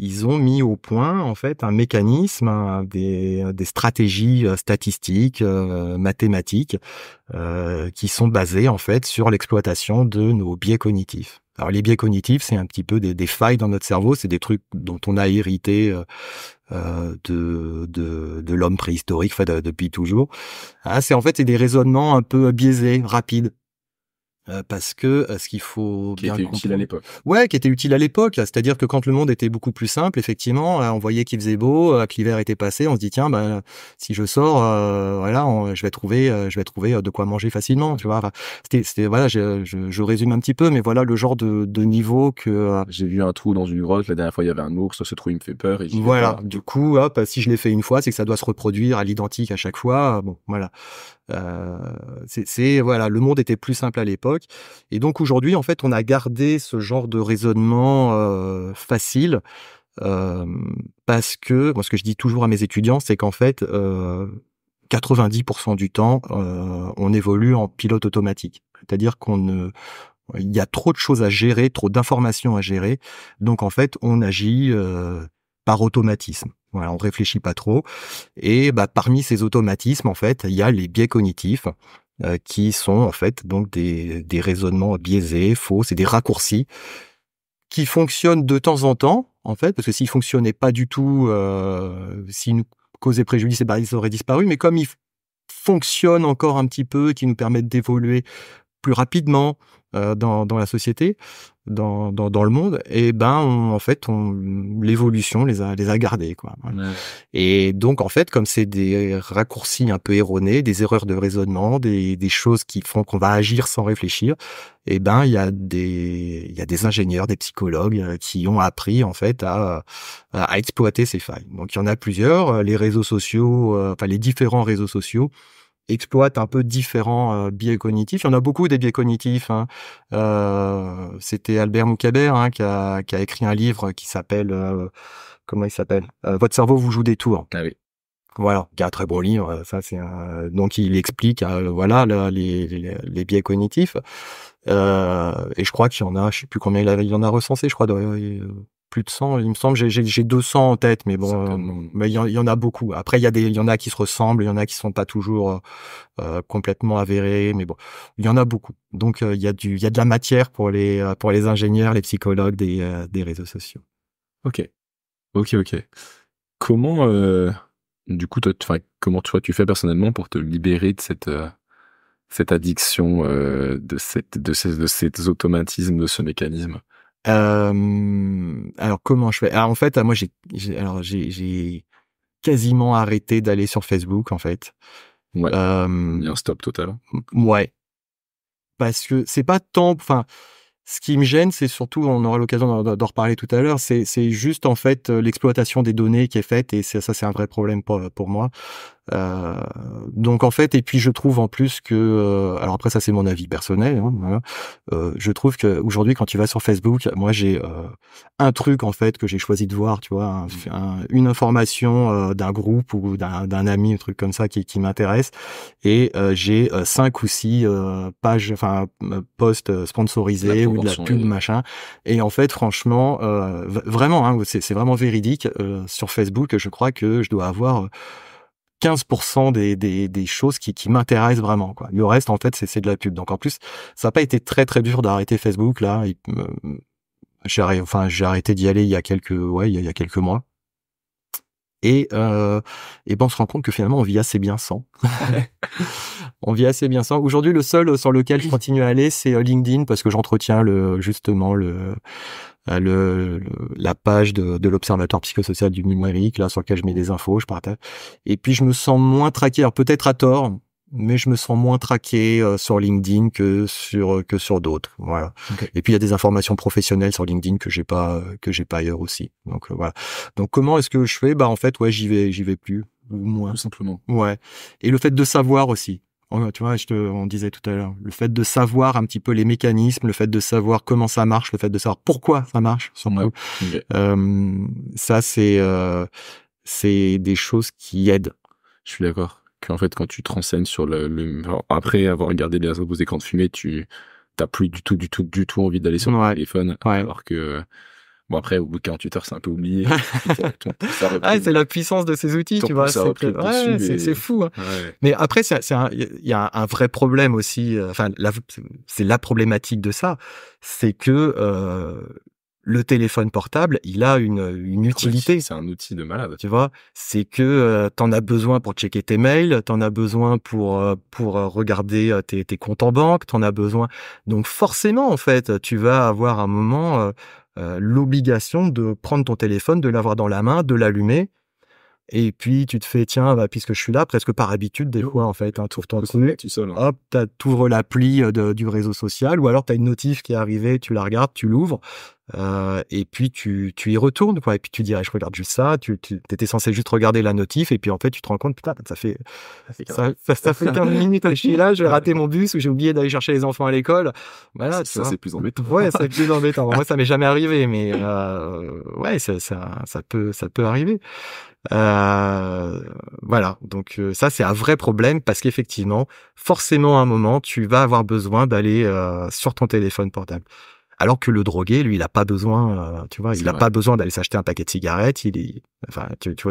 ils ont mis au point en fait un mécanisme, hein, des stratégies statistiques, mathématiques, qui sont basées en fait sur l'exploitation de nos biais cognitifs. Alors les biais cognitifs, c'est un petit peu des failles dans notre cerveau, c'est des trucs dont on a hérité de l'homme préhistorique, enfin, depuis toujours. Ah, c'est des raisonnements un peu biaisés, rapides. Parce que ce qu'il faut Qui bien était utile à comprendre, l'époque. ouais, qui était utile à l'époque, c'est-à-dire que quand le monde était beaucoup plus simple, effectivement, on voyait qu'il faisait beau, que l'hiver était passé, on se dit tiens, bah, si je sors, voilà, je vais trouver de quoi manger facilement, tu vois. Enfin, voilà, je résume un petit peu, mais voilà le genre de niveau que J'ai vu un trou dans une grotte, la dernière fois il y avait un ours, ce trou il me fait peur et j'y vais voilà. pas. Du coup, hop, si je l'ai fait une fois, c'est que ça doit se reproduire à l'identique à chaque fois. Bon, voilà. Voilà, le monde était plus simple à l'époque, et donc aujourd'hui, en fait, on a gardé ce genre de raisonnement facile, euh, parce que moi, ce que je dis toujours à mes étudiants, c'est qu'en fait, 90% du temps, on évolue en pilote automatique. C'est-à-dire il y a trop de choses à gérer, trop d'informations à gérer, donc en fait, on agit par automatisme. Voilà, on réfléchit pas trop. Et bah, parmi ces automatismes, en fait, il y a les biais cognitifs, qui sont en fait donc des raisonnements biaisés, faux, c'est des raccourcis qui fonctionnent de temps en temps, en fait, parce que s'ils fonctionnaient pas du tout, s'ils nous causaient préjudice, eh ben, ils auraient disparu. Mais comme ils fonctionnent encore un petit peu, qui nous permettent d'évoluer plus rapidement dans la société, dans le monde, et ben en fait l'évolution les a gardés, quoi. Voilà. Ouais. Et donc en fait, comme c'est des raccourcis un peu erronés, des erreurs de raisonnement, des choses qui font qu'on va agir sans réfléchir, et ben il y a des ingénieurs, des psychologues qui ont appris en fait à exploiter ces failles. Donc il y en a plusieurs, les réseaux sociaux, enfin les différents réseaux sociaux exploite un peu différents biais cognitifs. Il y en a beaucoup des biais cognitifs, hein. C'était Albert Moukaber, hein, qui a écrit un livre qui s'appelle comment il s'appelle Votre cerveau vous joue des tours. Ah oui. Voilà, qui est un très bon livre. Ça, donc il explique voilà les biais cognitifs. Et je crois qu'il y en a, je sais plus combien il en a recensé. Je crois plus de 100, il me semble. J'ai 200 en tête, mais bon, Certainement. mais il y en a beaucoup. Après, il y en a qui se ressemblent, il y en a qui sont pas toujours complètement avérés, mais bon, il y en a beaucoup. Donc il y a de la matière pour les ingénieurs, les psychologues des réseaux sociaux. Ok. Ok, ok. Comment, du coup, enfin, comment toi tu fais personnellement pour te libérer de cette addiction, de ces automatismes, de ce mécanisme? Alors comment je fais? Alors en fait, moi j'ai quasiment arrêté d'aller sur Facebook en fait. Ouais. Euh, Il y a un stop total. ouais, parce que c'est pas tant, enfin, ce qui me gêne, c'est surtout, on aura l'occasion d'en reparler tout à l'heure, c'est juste en fait l'exploitation des données qui est faite, et ça c'est un vrai problème pour moi. Euh, donc en fait, et puis je trouve en plus que, alors après ça c'est mon avis personnel, hein, voilà. Je trouve que aujourd'hui quand tu vas sur Facebook, moi j'ai un truc en fait que j'ai choisi de voir, tu vois, une information d'un groupe ou d'un ami, un truc comme ça qui m'intéresse, et j'ai 5 ou 6 pages, enfin posts sponsorisés ou de la pub machin, et en fait franchement, vraiment, hein, c'est vraiment véridique, sur Facebook, je crois que je dois avoir 15% des choses qui m'intéressent vraiment, quoi. Le reste, en fait, c'est de la pub. Donc, en plus, ça n'a pas été très, très dur d'arrêter Facebook, là. J'ai arrêté d'y aller il y a quelques mois. Et ben, on se rend compte que finalement, on vit assez bien sans. On vit assez bien sans. Aujourd'hui, le seul sur lequel je continue à aller, c'est LinkedIn, parce que j'entretiens justement la page de l'Observatoire psychosocial du numérique, là, sur lequel je mets des infos, je partage. Et puis, je me sens moins traqué, alors peut-être à tort, mais je me sens moins traqué sur LinkedIn que sur d'autres. Voilà. Okay. Et puis, il y a des informations professionnelles sur LinkedIn que j'ai pas ailleurs aussi. Donc, voilà. Donc, comment est-ce que je fais? Bah, en fait, ouais, j'y vais plus. Moins. Tout simplement. Ouais. Et le fait de savoir aussi. Tu vois, on disait tout à l'heure, le fait de savoir un petit peu les mécanismes, le fait de savoir comment ça marche, le fait de savoir pourquoi ça marche, surtout. Ouais. Okay. Ça, c'est des choses qui aident. Je suis d'accord. Qu'en fait, quand tu te renseignes sur après avoir regardé les vos écrans de fumée, tu t'as plus du tout envie d'aller sur le téléphone, alors que bon, après, au bout de 48 heures, c'est un peu oublié. C'est la puissance de ces outils, tu vois. C'est fou. Hein. Ouais. Mais après, il y a un vrai problème aussi. C'est la problématique de ça. C'est que le téléphone portable, il a une utilité. C'est un outil de malade. Tu vois, c'est que t'en as besoin pour checker tes mails, t'en as besoin pour regarder tes comptes en banque, t'en as besoin. Donc forcément, en fait, tu vas avoir un moment l'obligation de prendre ton téléphone, de l'avoir dans la main, de l'allumer, et puis tu te fais, tiens, puisque je suis là, presque par habitude des fois, en fait, t'ouvres ton truc, hop, t'ouvres l'appli du réseau social, ou alors t'as une notif qui est arrivée, tu la regardes, tu l'ouvres, et puis tu y retournes, quoi, et puis tu dis, je regarde juste ça, t'étais censé juste regarder la notif, et puis en fait tu te rends compte, putain, ça fait 15 minutes que je suis là, j'ai raté mon bus, ou j'ai oublié d'aller chercher les enfants à l'école. Voilà, ça c'est plus embêtant. Ouais, c'est plus embêtant. Moi, ça m'est jamais arrivé, mais ouais, ça peut arriver. Voilà, donc ça c'est un vrai problème, parce qu'effectivement, forcément à un moment, tu vas avoir besoin d'aller sur ton téléphone portable. Alors que le drogué, lui, il a pas besoin, tu vois, il a pas besoin d'aller s'acheter un paquet de cigarettes. Tu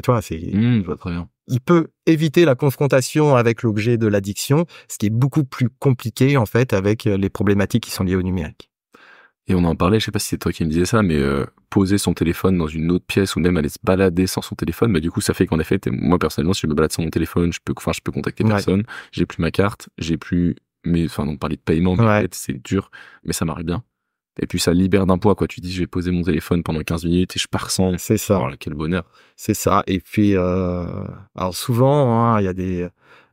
vois, c'est. Je vois très bien. Il peut éviter la confrontation avec l'objet de l'addiction, ce qui est beaucoup plus compliqué en fait avec les problématiques qui sont liées au numérique. Et on en parlait, je sais pas si c'est toi qui me disais ça, mais poser son téléphone dans une autre pièce ou même aller se balader sans son téléphone, du coup ça fait qu'en effet, moi personnellement, si je me balade sans mon téléphone, je peux contacter personne, j'ai plus ma carte, j'ai plus on parlait de paiement, mais en fait, c'est dur, mais ça marche bien. Et puis ça libère d'un poids, quoi. Tu dis, je vais poser mon téléphone pendant 15 minutes et je pars sans. C'est ça. Oh, quel bonheur. C'est ça. Et puis, alors souvent, il y a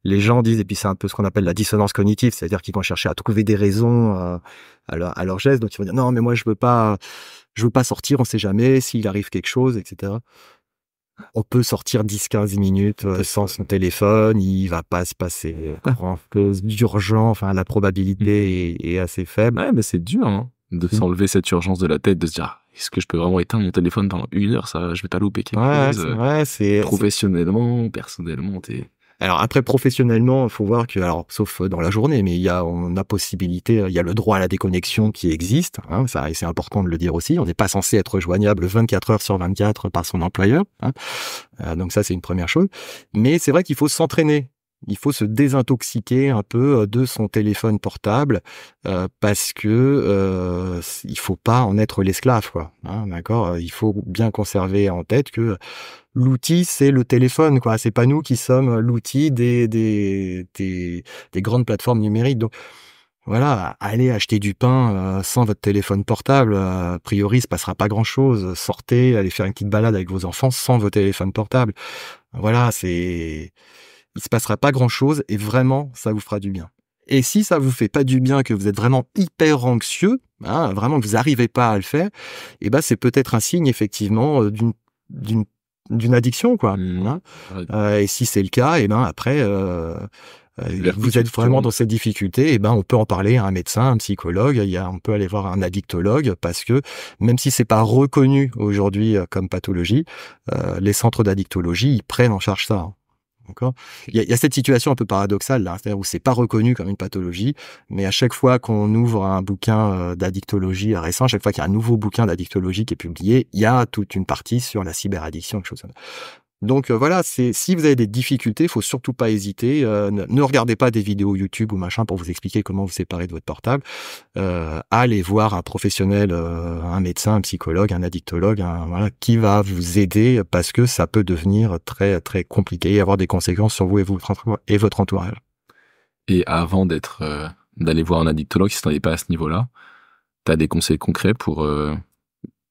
les gens disent, et puis c'est un peu ce qu'on appelle la dissonance cognitive, c'est-à-dire qu'ils vont chercher à trouver des raisons à leur geste. Donc ils vont dire, non, mais moi je veux pas sortir, on sait jamais s'il arrive quelque chose, etc. On peut sortir 10-15 minutes sans son téléphone, il va pas se passer grand chose d'urgent, enfin la probabilité est assez faible. Ouais, mais c'est dur, hein, de s'enlever cette urgence de la tête, de se dire, est-ce que je peux vraiment éteindre mon téléphone pendant 1 heure, ça, je vais pas louper quelque chose. C'est professionnellement, personnellement, Alors après, professionnellement, il faut voir que, alors sauf dans la journée, mais on a possibilité, il y a le droit à la déconnexion qui existe, hein, ça, et c'est important de le dire aussi. On n'est pas censé être joignable 24 heures sur 24 par son employeur, hein. Donc ça, c'est une première chose. Mais c'est vrai qu'il faut s'entraîner. Il faut se désintoxiquer un peu de son téléphone portable parce que il faut pas en être l'esclave, quoi. Hein, d'accord. Il faut bien conserver en tête que l'outil, c'est le téléphone, quoi. C'est pas nous qui sommes l'outil des grandes plateformes numériques. Donc voilà, allez acheter du pain sans votre téléphone portable. A priori, il se passera pas grand-chose. Sortez, allez faire une petite balade avec vos enfants sans vos téléphones portables. Voilà, il se passera pas grand-chose et vraiment, ça vous fera du bien. Et si ça vous fait pas du bien, que vous êtes vraiment hyper anxieux, hein, vraiment que vous n'arrivez pas à le faire, et ben c'est peut-être un signe effectivement d'une addiction, quoi. Hein. Et si c'est le cas, et ben après vous êtes vraiment dans cette difficulté, et ben on peut en parler à un médecin, un psychologue. On peut aller voir un addictologue, parce que même si c'est pas reconnu aujourd'hui comme pathologie, les centres d'addictologie ils prennent en charge ça. Hein. D'accord. Il y a cette situation un peu paradoxale là, c'est-à-dire où c'est pas reconnu comme une pathologie, mais à chaque fois qu'on ouvre un bouquin d'addictologie récent, à chaque fois qu'il y a un nouveau bouquin d'addictologie qui est publié, il y a toute une partie sur la cyberaddiction, quelque chose comme ça. Donc voilà, si vous avez des difficultés, il faut surtout pas hésiter. Ne regardez pas des vidéos YouTube ou machin pour vous expliquer comment vous séparer de votre portable. Allez voir un professionnel, un médecin, un psychologue, un addictologue, voilà, qui va vous aider, parce que ça peut devenir très très compliqué et avoir des conséquences sur vous et votre entourage. Et avant d'aller voir un addictologue, si tu n'en es pas à ce niveau-là, tu as des conseils concrets pour...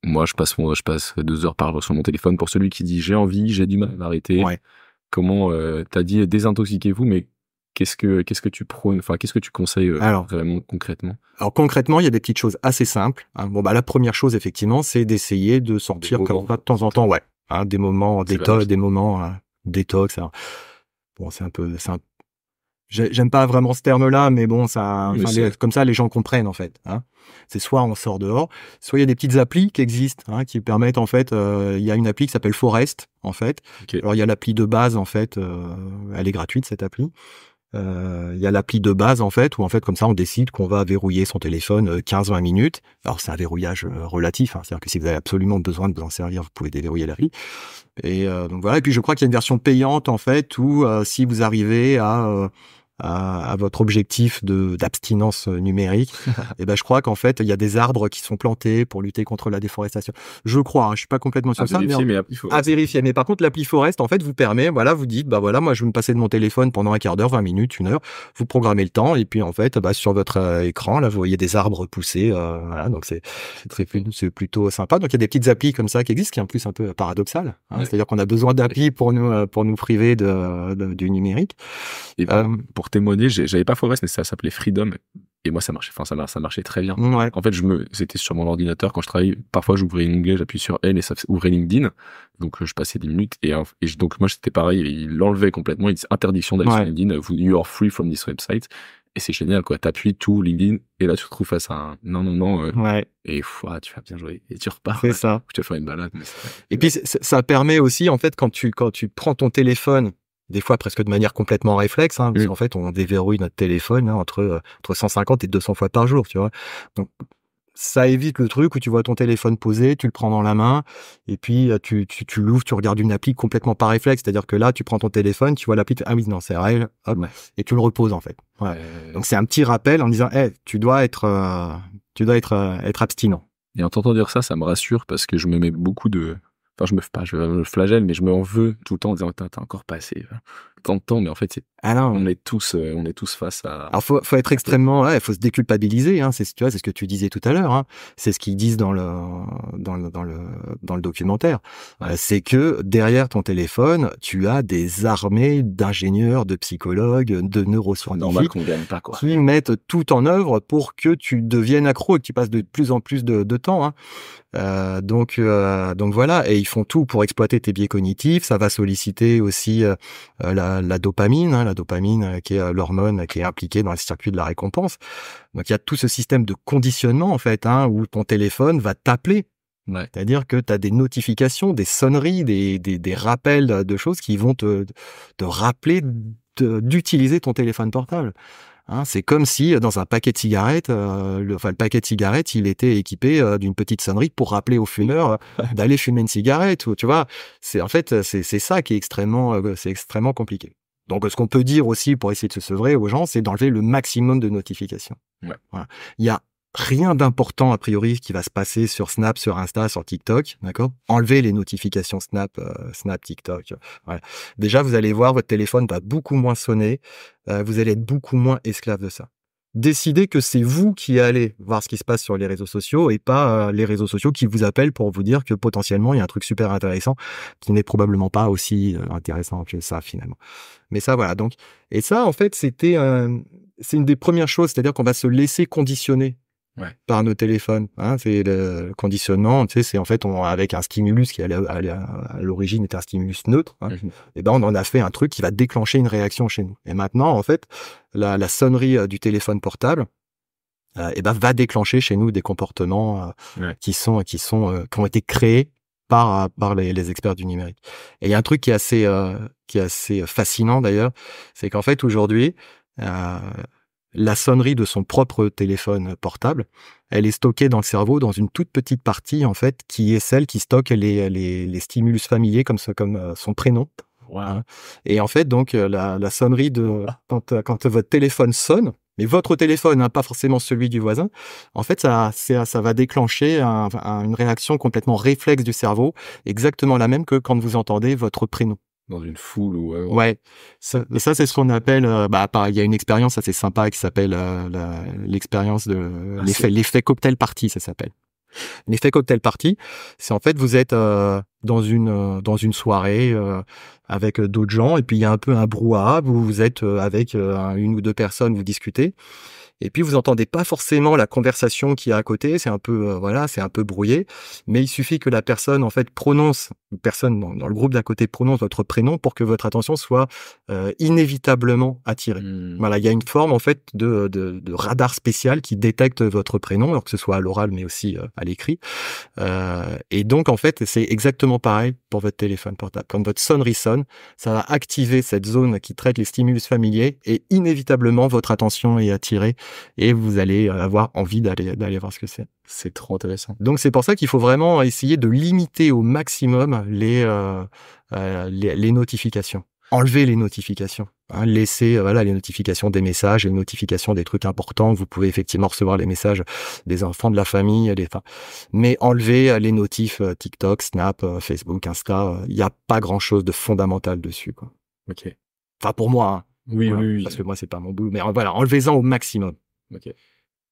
Moi, je passe 2 heures par jour sur mon téléphone. Pour celui qui dit j'ai envie, j'ai du mal à m'arrêter. Ouais. Comment t'as dit désintoxiquez-vous, mais qu'est-ce que tu prônes, enfin qu'est-ce que tu conseilles vraiment concrètement? Alors concrètement, il y a des petites choses assez simples. Hein. Bon la première chose effectivement, c'est d'essayer de sortir comme ça de temps en temps, ouais. Hein, des moments détox. Alors, bon, j'aime pas vraiment ce terme-là, mais bon, comme ça, les gens comprennent en fait. Hein. C'est soit on sort dehors, soit il y a des petites applis qui existent, hein, qui permettent en fait. Il y a une appli qui s'appelle Forest en fait. Okay. Alors il y a l'appli de base en fait, elle est gratuite cette appli. Il y a l'appli de base en fait, où en fait comme ça on décide qu'on va verrouiller son téléphone 15-20 minutes. Alors c'est un verrouillage relatif, hein, c'est-à-dire que si vous avez absolument besoin de vous en servir, vous pouvez déverrouiller l'appli. Et donc voilà. Et puis je crois qu'il y a une version payante en fait, où si vous arrivez à votre objectif d'abstinence numérique, et ben je crois qu'en fait il y a des arbres qui sont plantés pour lutter contre la déforestation. Je crois, hein, je suis pas complètement sûr de ça, à vérifier. Mais par contre l'appli Forest en fait vous permet, voilà, vous dites bah voilà, moi je vais me passer de mon téléphone pendant un quart d'heure, 20 minutes, 1 heure, vous programmez le temps et puis en fait sur votre écran là vous voyez des arbres pousser, voilà, donc c'est plutôt sympa. Donc il y a des petites applis comme ça qui existent, qui est en plus un peu paradoxal, hein, c'est-à-dire qu'on a besoin d'applis pour nous priver du numérique. Et pour témoigner, j'avais pas Forest, mais ça s'appelait Freedom, et moi ça marchait, ça marchait très bien. Ouais. En fait, c'était sur mon ordinateur quand je travaillais, parfois j'ouvrais une onglet, j'appuie sur L et ça ouvrait LinkedIn, donc je passais 10 minutes, et donc moi c'était pareil, il l'enlevait complètement, il disait interdiction d'aller sur LinkedIn, you are free from this website, et c'est génial quoi, t'appuies tout LinkedIn, et là tu te retrouves face à un non, et tu vas bien jouer, et tu repars. C'est ça. Tu vas faire une balade. Et puis ça permet aussi en fait quand tu prends ton téléphone, des fois presque de manière complètement réflexe, hein, parce qu'en fait on déverrouille notre téléphone entre 150 et 200 fois par jour, tu vois. Donc ça évite le truc où tu vois ton téléphone posé, tu le prends dans la main, et puis tu l'ouvres, tu regardes une appli complètement par réflexe, c'est-à-dire que là tu prends ton téléphone, tu vois l'appli, ah oui non c'est vrai, hop, et tu le reposes en fait. Ouais. Donc c'est un petit rappel en disant, tu dois être abstinent. Et en t'entendant dire ça, ça me rassure, parce que je me mets beaucoup de... Enfin, je me flagelle, mais je m'en veux tout le temps en disant, t'as encore pas assez tant de temps, mais en fait, on est tous face à... Alors, faut être extrêmement, faut se déculpabiliser, hein, c'est ce que tu disais tout à l'heure, hein. C'est ce qu'ils disent dans le documentaire. C'est que derrière ton téléphone, tu as des armées d'ingénieurs, de psychologues, de neuroscientifiques. Normal qu'on gagne pas, quoi. Qui mettent tout en œuvre pour que tu deviennes accro et que tu passes de plus en plus de temps, hein. Donc voilà, et ils font tout pour exploiter tes biais cognitifs. Ça va solliciter aussi la dopamine, hein, qui est l'hormone qui est impliquée dans le circuit de la récompense. Donc il y a tout ce système de conditionnement en fait, hein, où ton téléphone va t'appeler. Ouais. C'est-à-dire que tu as des notifications, des sonneries, des rappels de choses qui vont te rappeler d'utiliser ton téléphone portable. Hein, c'est comme si dans un paquet de cigarettes, le paquet de cigarettes, il était équipé d'une petite sonnerie pour rappeler aux fumeurs d'aller fumer une cigarette. Ou, tu vois, c'est ça qui est extrêmement compliqué. Donc, ce qu'on peut dire aussi pour essayer de se sevrer aux gens, c'est d'enlever le maximum de notifications. Ouais. Voilà. Il y a rien d'important a priori qui va se passer sur Snap, sur Insta, sur TikTok, d'accord? Enlevez les notifications Snap, TikTok. Voilà. Déjà, vous allez voir, votre téléphone va beaucoup moins sonner. Vous allez être beaucoup moins esclave de ça. Décidez que c'est vous qui allez voir ce qui se passe sur les réseaux sociaux et pas les réseaux sociaux qui vous appellent pour vous dire que potentiellement il y a un truc super intéressant qui n'est probablement pas aussi intéressant que ça finalement. Mais ça voilà, donc, et ça en fait c'était c'est une des premières choses, c'est-à-dire qu'on va se laisser conditionner par nos téléphones. Hein, c'est le conditionnement, tu sais, c'est en fait avec un stimulus qui à l'origine était un stimulus neutre. Hein, et ben on en a fait un truc qui va déclencher une réaction chez nous. Et maintenant, en fait, la sonnerie du téléphone portable, et ben va déclencher chez nous des comportements qui ont été créés par les experts du numérique. Et il y a un truc qui est assez fascinant d'ailleurs, c'est qu'en fait aujourd'hui la sonnerie de son propre téléphone portable, elle est stockée dans le cerveau dans une toute petite partie en fait qui est celle qui stocke les stimulus familiers comme son prénom. Wow. Hein. Et en fait donc la sonnerie quand votre téléphone sonne, mais votre téléphone, hein, pas forcément celui du voisin, en fait ça va déclencher une réaction complètement réflexe du cerveau, exactement la même que quand vous entendez votre prénom. Dans une foule ou ouais. Ça c'est ce qu'on appelle il y a une expérience assez sympa qui s'appelle l'expérience de l'effet cocktail party, ça s'appelle. L'effet cocktail party, c'est en fait vous êtes dans une soirée avec d'autres gens et puis il y a un peu un brouhaha, vous êtes avec une ou deux personnes, vous discutez. Et puis vous entendez pas forcément la conversation qui est à côté, c'est un peu c'est un peu brouillé, mais il suffit que la personne en fait personne dans le groupe d'à côté prononce votre prénom pour que votre attention soit inévitablement attirée. Voilà, il y a une forme en fait de radar spécial qui détecte votre prénom, alors que ce soit à l'oral mais aussi à l'écrit. Et donc en fait, c'est exactement pareil pour votre téléphone portable. Quand votre sonnerie sonne, ça va activer cette zone qui traite les stimulus familiers et inévitablement votre attention est attirée et vous allez avoir envie d'aller voir ce que c'est. C'est trop intéressant. Donc c'est pour ça qu'il faut vraiment essayer de limiter au maximum les notifications. Enlever les notifications. Hein, laisser les notifications des messages, les notifications des trucs importants. Vous pouvez effectivement recevoir les messages des enfants de la famille, mais enlever les notifs TikTok, Snap, Facebook, Insta. Il n'y a pas grand-chose de fondamental dessus, quoi. Ok. Enfin pour moi. Hein. Oui, voilà, oui. Parce que moi c'est pas mon boulot. Mais voilà, enlevez-en au maximum. Ok.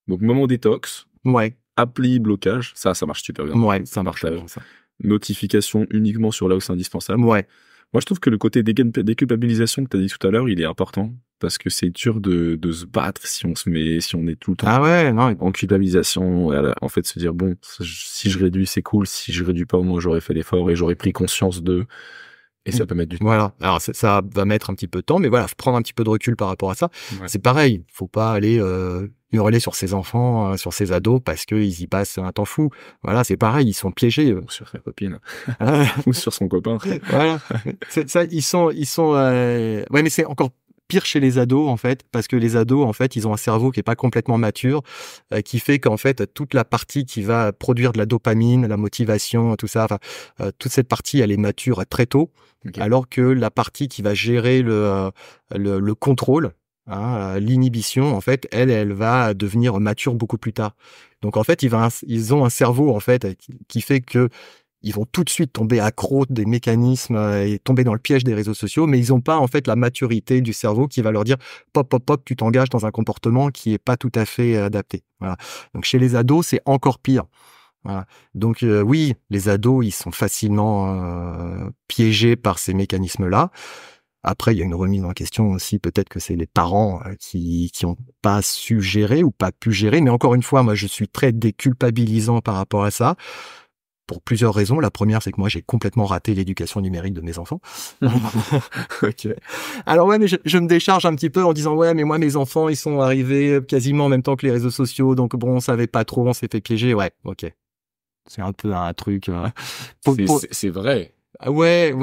Donc moment détox. Ouais. Appli blocage, ça marche super bien. Ouais, ça marche bien, ça. Notification uniquement sur là où c'est indispensable. Ouais. Moi, je trouve que le côté déculpabilisation que tu as dit tout à l'heure, il est important parce que c'est dur de se battre si on est tout le temps en culpabilisation. En fait, se dire bon, si je réduis, c'est cool. Si je réduis pas, au moins j'aurais fait l'effort et j'aurais pris conscience de. Et ça peut mettre du temps. Voilà. Alors ça va mettre un petit peu de temps, mais voilà, faut prendre un petit peu de recul par rapport à ça. Ouais. C'est pareil, faut pas aller hurler sur ses enfants, sur ses ados parce qu'ils y passent un temps fou. Voilà, c'est pareil, ils sont piégés. Ou sur sa copine. Ou sur son copain. Voilà. Ça, ils sont. Ouais, mais c'est encore pire chez les ados en fait, parce que les ados en fait, ils ont un cerveau qui est pas complètement mature, qui fait qu'en fait toute la partie qui va produire de la dopamine, la motivation, tout ça, toute cette partie elle est mature très tôt. Okay. Alors que la partie qui va gérer le contrôle, hein, l'inhibition, en fait, elle va devenir mature beaucoup plus tard. Donc en fait, ils ont un cerveau en fait qui fait que ils vont tout de suite tomber accro des mécanismes et tomber dans le piège des réseaux sociaux, mais ils n'ont pas en fait la maturité du cerveau qui va leur dire pop, tu t'engages dans un comportement qui est pas tout à fait adapté. Voilà. Donc chez les ados, c'est encore pire. Voilà. Donc oui, les ados, ils sont facilement piégés par ces mécanismes-là. Après, il y a une remise en question aussi. Peut-être que c'est les parents qui ont pas su gérer ou pas pu gérer. Mais encore une fois, moi, je suis très déculpabilisant par rapport à ça. Pour plusieurs raisons. La première, c'est que moi, j'ai complètement raté l'éducation numérique de mes enfants. Okay. Alors ouais, mais je me décharge un petit peu en disant ouais, mais moi, mes enfants, ils sont arrivés quasiment en même temps que les réseaux sociaux. Donc bon, on savait pas trop, on s'est fait piéger. Ouais, ok. C'est un peu un truc. C'est vrai. Ouais,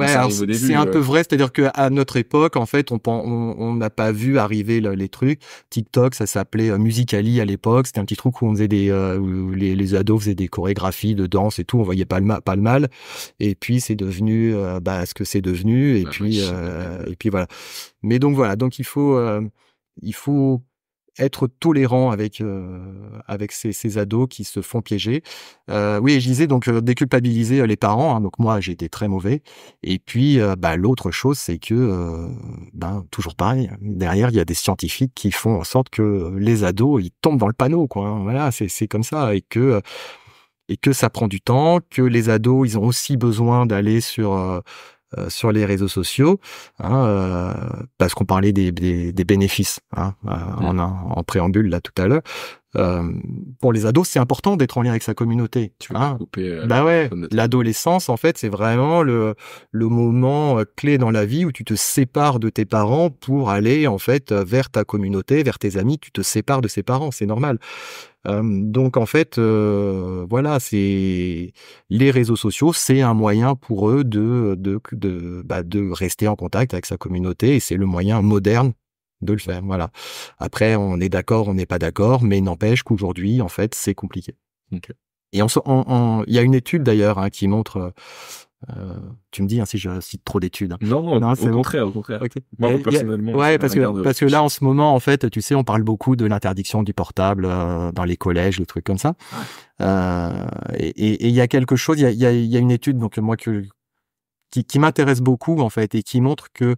c'est un peu vrai, c'est-à-dire que à notre époque, en fait, on n'a pas vu arriver les trucs. TikTok, ça s'appelait Musical.ly à l'époque. C'était un petit truc où on faisait où les ados faisaient des chorégraphies de danse et tout. On voyait pas le mal. Et puis c'est devenu ce que c'est devenu. Et puis voilà. Mais donc voilà, donc il faut être tolérant avec ces ados qui se font piéger. Oui, et je disais donc déculpabiliser les parents. Hein, donc moi, j'ai été très mauvais. Et puis l'autre chose, c'est que toujours pareil. Derrière, il y a des scientifiques qui font en sorte que les ados ils tombent dans le panneau, quoi. Hein, voilà, c'est comme ça et que ça prend du temps. Que les ados, ils ont aussi besoin d'aller sur sur les réseaux sociaux, hein, parce qu'on parlait des bénéfices, hein, en préambule là tout à l'heure. Pour les ados, c'est important d'être en lien avec sa communauté. Tu veux couper bah ouais, l'adolescence, en fait, c'est vraiment le moment clé dans la vie où tu te sépares de tes parents pour aller, en fait, vers ta communauté, vers tes amis. Tu te sépares de ses parents, c'est normal. Donc, en fait, voilà, c'est les réseaux sociaux, c'est un moyen pour eux de rester en contact avec sa communauté, et c'est le moyen moderne de le faire, voilà. Après, on est d'accord, on n'est pas d'accord, mais n'empêche qu'aujourd'hui, en fait, c'est compliqué. Okay. Et il y a une étude d'ailleurs, hein, qui montre. Tu me dis, hein, si je cite trop d'études. Non, au contraire. Okay. Moi, personnellement. Ouais, parce que là, en ce moment, en fait, tu sais, on parle beaucoup de l'interdiction du portable dans les collèges, des trucs comme ça. Ouais. Et il y a quelque chose, il y a une étude, donc moi qui m'intéresse beaucoup, en fait, et qui montre que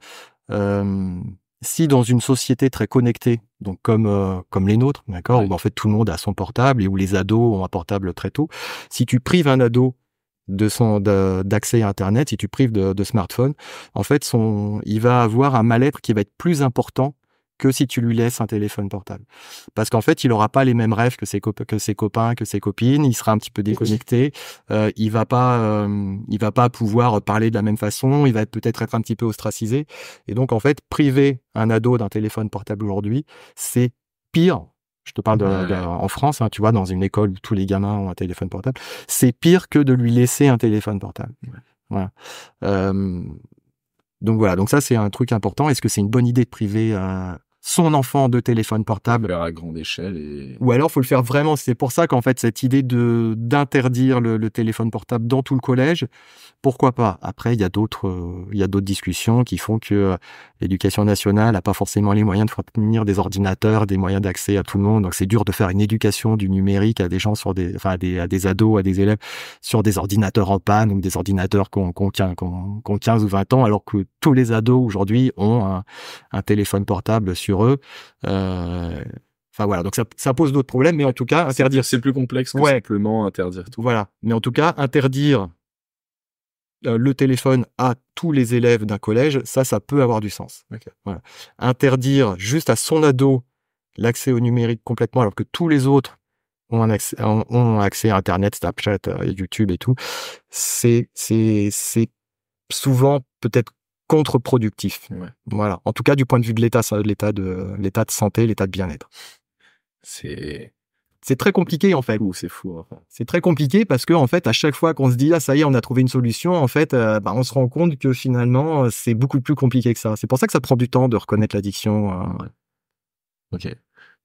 si dans une société très connectée, donc comme les nôtres, d'accord, ouais, où en fait tout le monde a son portable et où les ados ont un portable très tôt, si tu prives un ado d'accès à Internet, si tu prives de smartphone, en fait il va avoir un mal-être qui va être plus important que si tu lui laisses un téléphone portable. Parce qu'en fait, il aura pas les mêmes rêves que ses copains, que ses copines, il sera un petit peu déconnecté, il va pas pouvoir parler de la même façon, il va peut-être être un petit peu ostracisé. Et donc, en fait, priver un ado d'un téléphone portable aujourd'hui, c'est pire. Je te parle en France, hein, tu vois, dans une école où tous les gamins ont un téléphone portable, c'est pire que de lui laisser un téléphone portable. Ouais. Voilà. Donc voilà, donc ça c'est un truc important. Est-ce que c'est une bonne idée de priver son enfant de téléphone portable? Faire à grande échelle ou alors faut le faire vraiment. C'est pour ça qu'en fait cette idée d'interdire le téléphone portable dans tout le collège, pourquoi pas? Après il y a d'autres discussions qui font que l'éducation nationale n'a pas forcément les moyens de fournir des ordinateurs, des moyens d'accès à tout le monde. Donc c'est dur de faire une éducation du numérique à des gens à des ados, à des élèves sur des ordinateurs en panne ou des ordinateurs qu'on 15 ou 20 ans, alors que tous les ados aujourd'hui ont un téléphone portable sur eux. Enfin voilà, donc ça pose d'autres problèmes, mais en tout cas interdire, c'est plus complexe que simplement interdire tout. Voilà, mais en tout cas interdire le téléphone à tous les élèves d'un collège, ça peut avoir du sens. Okay. Voilà. Interdire juste à son ado l'accès au numérique complètement, alors que tous les autres ont accès à Internet, Snapchat, YouTube et tout, c'est souvent peut-être contre-productif. Ouais. Voilà. En tout cas, du point de vue de l'état de santé, l'état de bien-être. C'est très compliqué, en fait. C'est fou. Enfin. C'est très compliqué parce que, en fait, à chaque fois qu'on se dit, ah, ça y est, on a trouvé une solution, en fait, on se rend compte que finalement, c'est beaucoup plus compliqué que ça. C'est pour ça que ça prend du temps de reconnaître l'addiction. Ouais. Ok.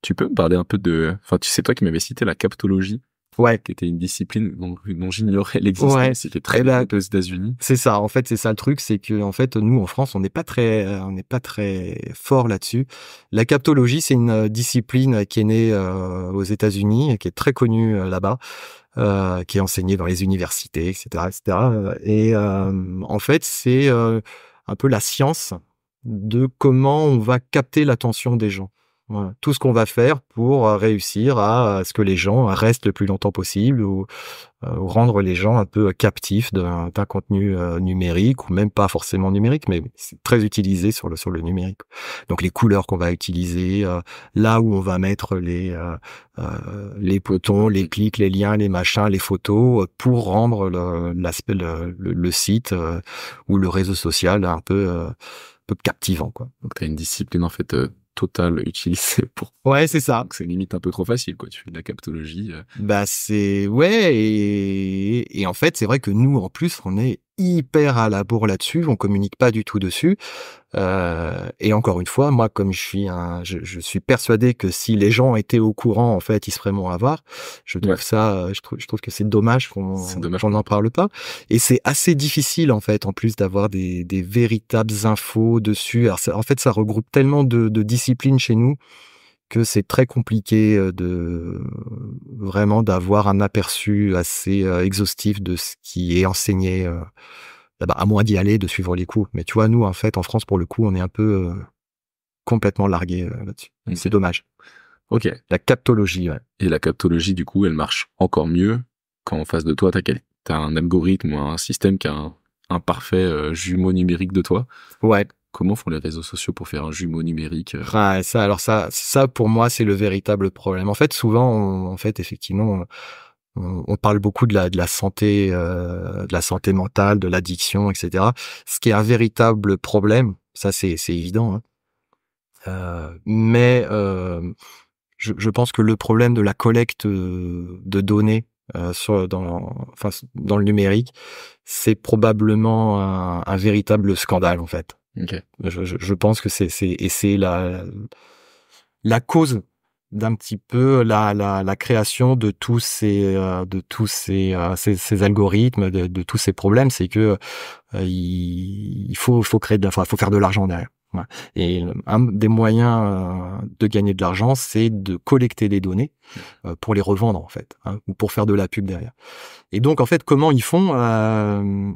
Tu peux me parler un peu enfin, tu sais, toi qui m'avais cité la captologie. Ouais. Qui était une discipline dont j'ignorais l'existence. Ouais. C'était très bien aux États-Unis. C'est ça. En fait, c'est ça le truc, c'est que en fait, nous en France, on n'est pas très fort là-dessus. La captologie, c'est une discipline qui est née aux États-Unis et qui est très connue là-bas, qui est enseignée dans les universités, etc., etc. Et en fait, c'est un peu la science de comment on va capter l'attention des gens. Voilà. Tout ce qu'on va faire pour réussir à ce que les gens restent le plus longtemps possible ou rendre les gens un peu captifs d'un contenu numérique ou même pas forcément numérique, mais c'est très utilisé sur le numérique. Donc les couleurs qu'on va utiliser, là où on va mettre les boutons, les clics, les liens, les machins, les photos pour rendre le site ou le réseau social un peu captivant, quoi. Donc t'as une discipline en fait totale utilisée pour. Ouais, c'est ça. Donc c'est limite un peu trop facile, quoi. Tu fais de la captologie. Et en fait, c'est vrai que nous, en plus, on est hyper à la bourre là-dessus. On communique pas du tout dessus. Et encore une fois, moi, comme je suis persuadé que si les gens étaient au courant, en fait, ils se feraient moins avoir. Je trouve ça, je trouve que c'est dommage qu'on n'en parle pas. Et c'est assez difficile, en fait, en plus d'avoir des véritables infos dessus. Alors, en fait, ça regroupe tellement de disciplines chez nous que c'est très compliqué vraiment d'avoir un aperçu assez exhaustif de ce qui est enseigné là-bas, à moins d'y aller, de suivre les cours. Mais tu vois, nous, en fait, en France, pour le coup, on est un peu complètement largué là-dessus. Okay. C'est dommage. Ok. La captologie, ouais. Et la captologie, du coup, elle marche encore mieux quand en face de toi, t'as un algorithme ou un système qui a un parfait jumeau numérique de toi. Ouais. Comment font les réseaux sociaux pour faire un jumeau numérique Ah, ça pour moi c'est le véritable problème. En fait, souvent, effectivement, on parle beaucoup de la santé, de la santé mentale, de l'addiction, etc. Ce qui est un véritable problème, ça c'est évident. Hein. Mais je pense que le problème de la collecte de données dans le numérique, c'est probablement un véritable scandale en fait. Okay. Je pense que c'est la cause d'un petit peu la création de tous ces algorithmes, de tous ces problèmes, c'est que il faut faire de l'argent derrière. Ouais. Et un des moyens de gagner de l'argent, c'est de collecter des données pour les revendre en fait, hein, ou pour faire de la pub derrière. Et donc en fait, comment ils font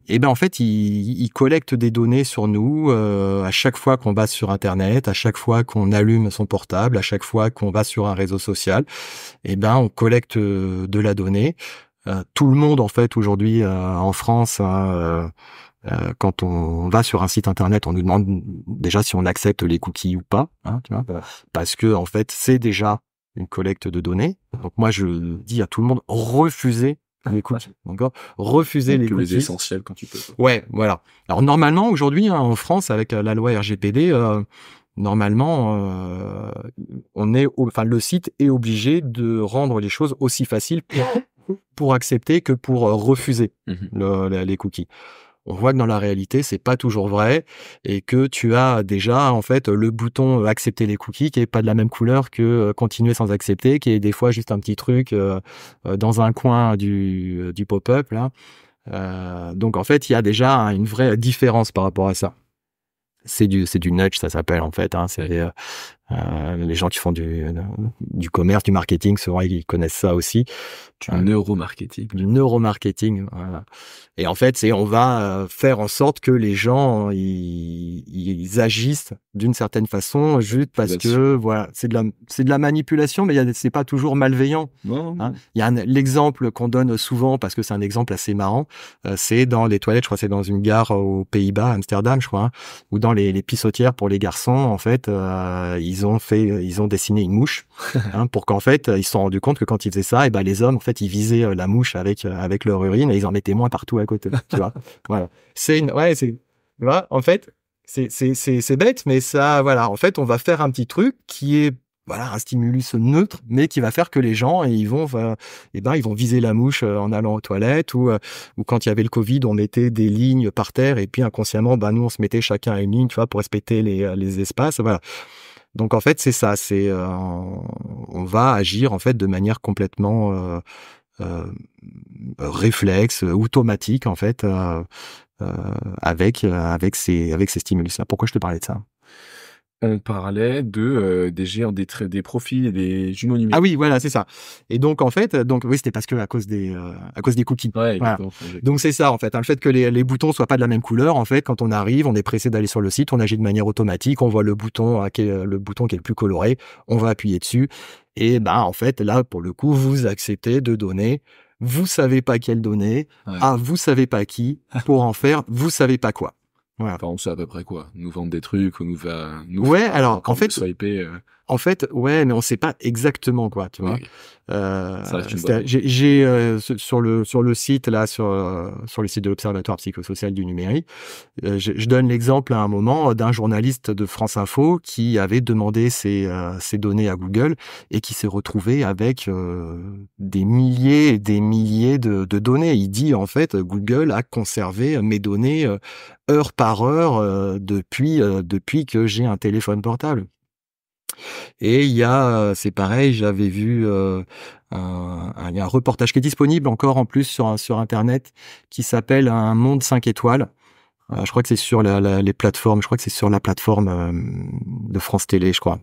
Eh ben en fait, ils collectent des données sur nous à chaque fois qu'on va sur Internet, à chaque fois qu'on allume son portable, à chaque fois qu'on va sur un réseau social. Eh ben on collecte de la donnée. Tout le monde en fait aujourd'hui en France. Quand on va sur un site internet, on nous demande déjà si on accepte les cookies ou pas, hein, tu vois, parce que en fait c'est déjà une collecte de données. Donc moi je dis à tout le monde refusez les cookies, d'accord, refusez les cookies. Les essentiels quand tu peux. Ouais, voilà. Alors normalement aujourd'hui hein, en France avec la loi RGPD, normalement le site est obligé de rendre les choses aussi faciles pour accepter que pour refuser les cookies. On voit que dans la réalité, c'est pas toujours vrai et que tu as déjà en fait le bouton accepter les cookies qui est pas de la même couleur que continuer sans accepter, qui est des fois juste un petit truc dans un coin du pop-up là. Donc en fait, il y a déjà une vraie différence par rapport à ça. C'est du nudge, ça s'appelle en fait. Hein, c'est les gens qui font du commerce, du marketing, souvent ils connaissent ça aussi. Du neuromarketing. Du neuromarketing, voilà. Et en fait, on va faire en sorte que les gens ils agissent d'une certaine façon juste parce que voilà, c'est de la manipulation, mais c'est pas toujours malveillant. Non. Hein. Il y a l'exemple qu'on donne souvent parce que c'est un exemple assez marrant. C'est dans les toilettes, je crois, c'est dans une gare aux Pays-Bas, Amsterdam, je crois, hein, ou dans les pissotières pour les garçons. En fait, ils ont dessiné une mouche hein, pour qu'en fait ils se sont rendus compte que quand ils faisaient ça, et ben les hommes en fait ils visaient la mouche avec leur urine et ils en mettaient moins partout à côté. Tu vois, voilà. En fait c'est bête, mais ça voilà. En fait, on va faire un petit truc qui est voilà un stimulus neutre, mais qui va faire que les gens ils vont viser la mouche en allant aux toilettes ou quand il y avait le Covid, on mettait des lignes par terre et puis inconsciemment nous on se mettait chacun à une ligne, tu vois, pour respecter les espaces, voilà. Donc en fait c'est ça, on va agir en fait de manière complètement réflexe, automatique en fait avec ces stimulus là. Pourquoi je te parlais de ça? On parlait des profils et des jumeaux numériques. Ah oui, voilà, c'est ça. Et donc en fait, oui, c'était parce que à cause des cookies. Ouais, voilà. Donc c'est ça en fait, hein, le fait que les boutons soient pas de la même couleur, en fait, quand on arrive, on est pressé d'aller sur le site, on agit de manière automatique, on voit le bouton qui est le plus coloré, on va appuyer dessus et en fait là pour le coup, vous acceptez de donner, vous savez pas quelle donner, vous savez pas qui pour en faire, vous savez pas quoi. Voilà. Enfin, on sait à peu près quoi. Nous vendre des trucs, ou alors en fait, ouais, mais on sait pas exactement quoi, tu vois. Oui. Ça reste une bonne. J'ai sur le site là, sur le site de l'Observatoire psychosocial du numérique, je donne l'exemple à un moment d'un journaliste de France Info qui avait demandé ses données à Google et qui s'est retrouvé avec des milliers et des milliers de données. Il dit en fait, Google a conservé mes données heure par heure depuis que j'ai un téléphone portable. Et il y a, c'est pareil, j'avais vu il y a un reportage qui est disponible encore en plus sur Internet qui s'appelle Un monde 5 étoiles. Je crois que c'est sur les plateformes, je crois que c'est sur la plateforme de France Télé, je crois.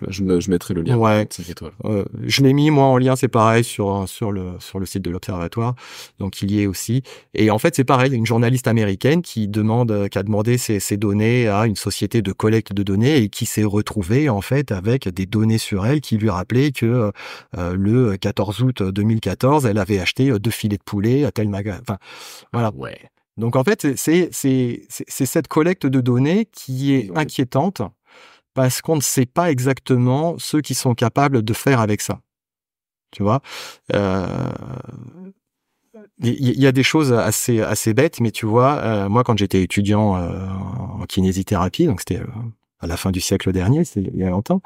Je mettrai le lien. Ouais. 5 étoiles. Je l'ai mis moi en lien, c'est pareil sur le site de l'Observatoire, donc il y est aussi. Et en fait c'est pareil, une journaliste américaine qui a demandé ces données à une société de collecte de données et qui s'est retrouvée en fait avec des données sur elle qui lui rappelaient que le 14 août 2014, elle avait acheté 2 filets de poulet à tel magasin. Enfin voilà. Ouais. Donc en fait c'est cette collecte de données qui est inquiétante. Parce qu'on ne sait pas exactement ceux qui sont capables de faire avec ça. Tu vois, il y a des choses assez bêtes, mais tu vois, moi quand j'étais étudiant en kinésithérapie, donc c'était à la fin du siècle dernier, c'est il y a longtemps,